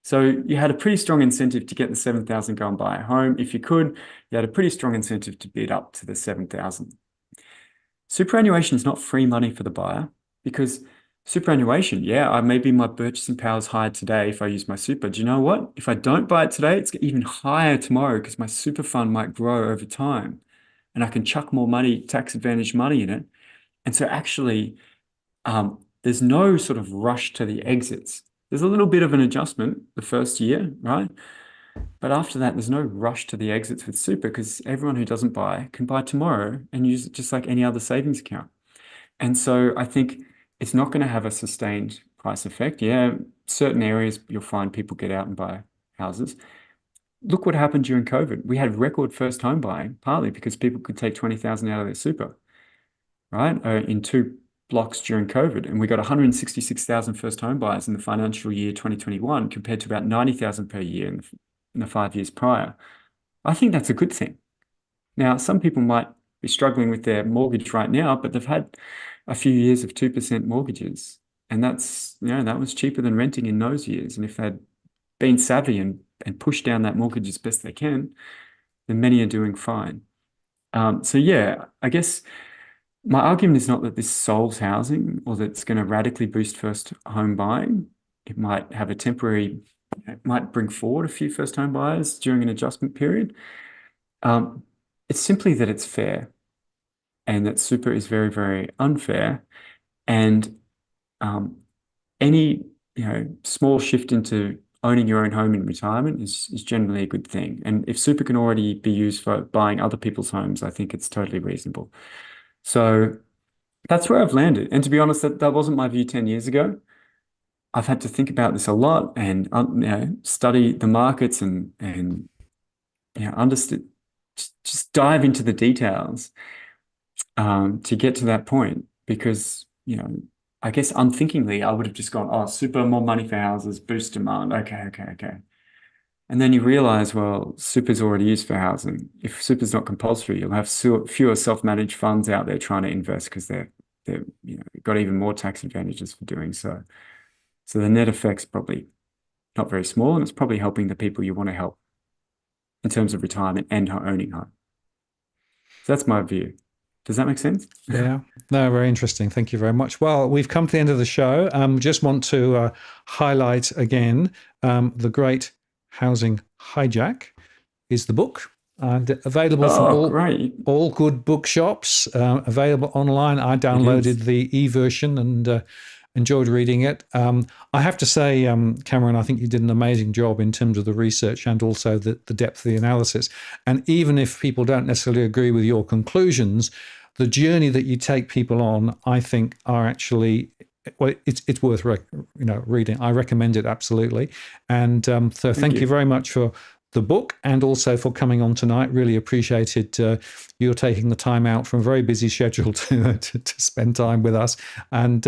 So you had a pretty strong incentive to get the 7,000, go and buy a home. If you could, you had a pretty strong incentive to bid up to the 7,000. Superannuation is not free money for the buyer, because superannuation, maybe my purchasing power is higher today if I use my super. Do you know what? If I don't buy it today, it's even higher tomorrow, because my super fund might grow over time and I can chuck more money, tax advantage money in it. And so actually, there's no sort of rush to the exits. There's a little bit of an adjustment the first year, right? But after that, there's no rush to the exits with super, because everyone who doesn't buy can buy tomorrow and use it just like any other savings account. And so I think it's not going to have a sustained price effect. Yeah, certain areas you'll find people get out and buy houses. Look what happened during COVID. We had record first home buying, partly because people could take 20,000 out of their super, right? In 2 blocks during COVID. And we got 166,000 first home buyers in the financial year 2021 compared to about 90,000 per year in the 5 years prior. I think that's a good thing. Now, some people might be struggling with their mortgage right now, but they've had a few years of 2% mortgages. And that's, that was cheaper than renting in those years. And if they'd been savvy and pushed down that mortgage as best they can, then many are doing fine. So yeah, I guess my argument is not that this solves housing or that it's going to radically boost first home buying. It might have it might bring forward a few first home buyers during an adjustment period. It's simply that it's fair, and that super is very, very unfair. And any small shift into owning your own home in retirement is generally a good thing. And if super can already be used for buying other people's homes, I think it's totally reasonable. So that's where I've landed. And to be honest, that wasn't my view 10 years ago. I've had to think about this a lot and study the markets and understand, just dive into the details to get to that point. Because I guess unthinkingly, I would have just gone, oh, super, more money for houses, boost demand. Okay. And then you realize, well, super's already used for housing. If super's not compulsory, you'll have fewer self-managed funds out there trying to invest, because they've got even more tax advantages for doing so. So the net effect's probably not very small, and it's probably helping the people you want to help in terms of retirement and owning home. So that's my view. Does that make sense?
Yeah, no, very interesting. Thank you very much. Well, we've come to the end of the show. Just want to highlight again, The Great Housing Hijack is the book, and available from all good bookshops, available online. I downloaded the e-version and enjoyed reading it. I have to say, Cameron, I think you did an amazing job in terms of the research and also the depth of the analysis. And even if people don't necessarily agree with your conclusions, the journey that you take people on, I think, are actually, well, it's worth reading. I recommend it absolutely. And so thank you very much for the book and also for coming on tonight. Really appreciated you taking the time out from a very busy schedule to spend time with us. And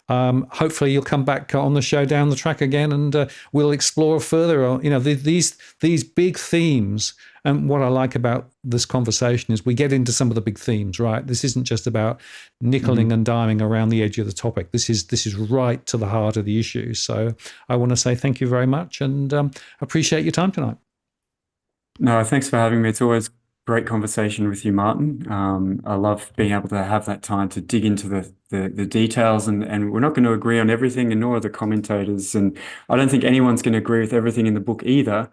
hopefully you'll come back on the show down the track again, and we'll explore further. These big themes. And what I like about this conversation is we get into some of the big themes, right? This isn't just about nickeling and diming around the edge of the topic. This is right to the heart of the issue. So I want to say thank you very much, and appreciate your time tonight.
No, thanks for having me. It's always great conversation with you, Martin. I love being able to have that time to dig into the details, and we're not going to agree on everything, and nor are the commentators. And I don't think anyone's going to agree with everything in the book either.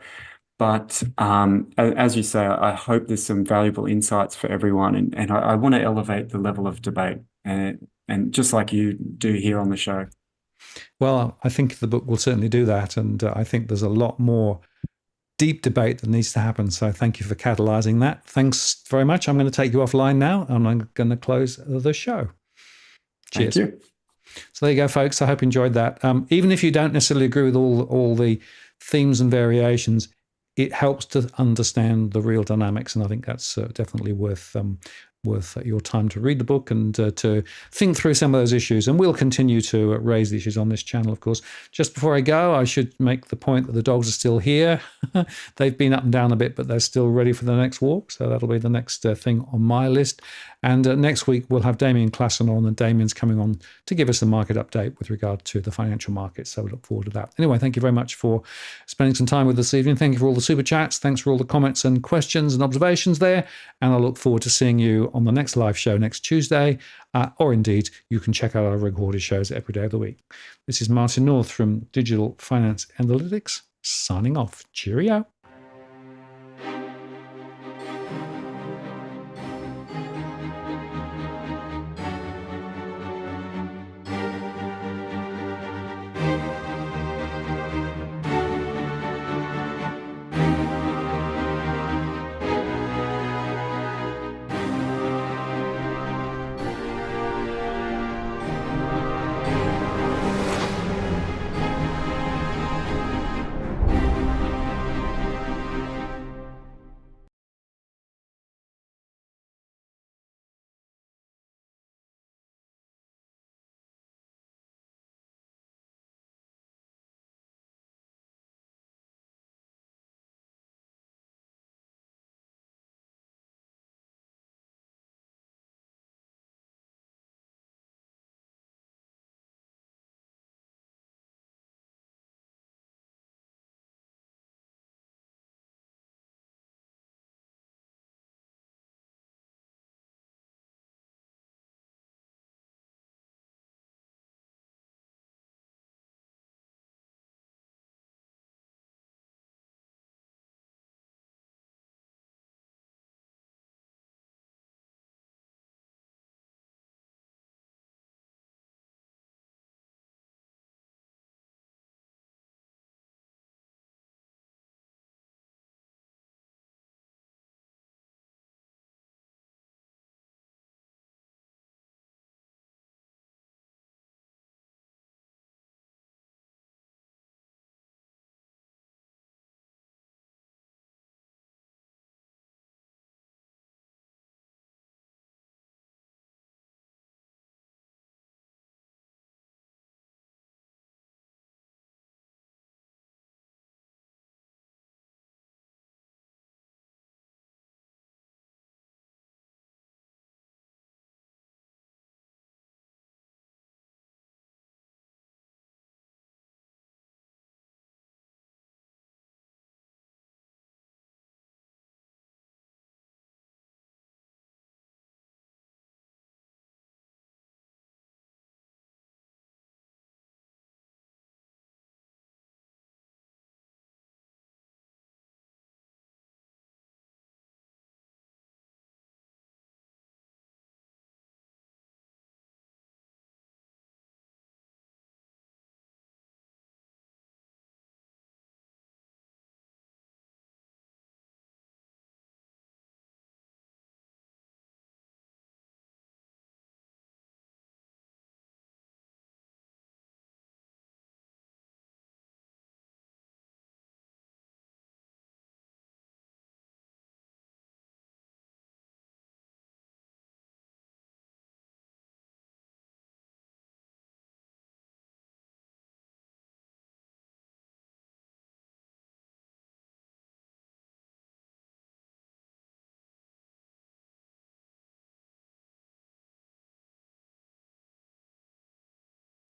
But as you say, I hope there's some valuable insights for everyone, and I want to elevate the level of debate, and just like you do here on the show.
Well, I think the book will certainly do that, and I think there's a lot more deep debate that needs to happen. So thank you for catalyzing that. Thanks very much. I'm going to take you offline now, and I'm going to close the show. Cheers.
Thank you.
So there you go, folks. I hope you enjoyed that. Even if you don't necessarily agree with all the themes and variations, it helps to understand the real dynamics, and I think that's definitely worth your time to read the book and to think through some of those issues. And we'll continue to raise the issues on this channel, of course. Just before I go, I should make the point that the dogs are still here. They've been up and down a bit, but they're still ready for the next walk. So that'll be the next thing on my list. And next week, we'll have Damien Klassen on, and Damien's coming on to give us a market update with regard to the financial markets. So we look forward to that. Anyway, thank you very much for spending some time with us this evening. Thank you for all the super chats. Thanks for all the comments and questions and observations there. And I look forward to seeing you on the next live show next Tuesday, or indeed, you can check out our recorded shows every day of the week. This is Martin North from Digital Finance Analytics, signing off. Cheerio.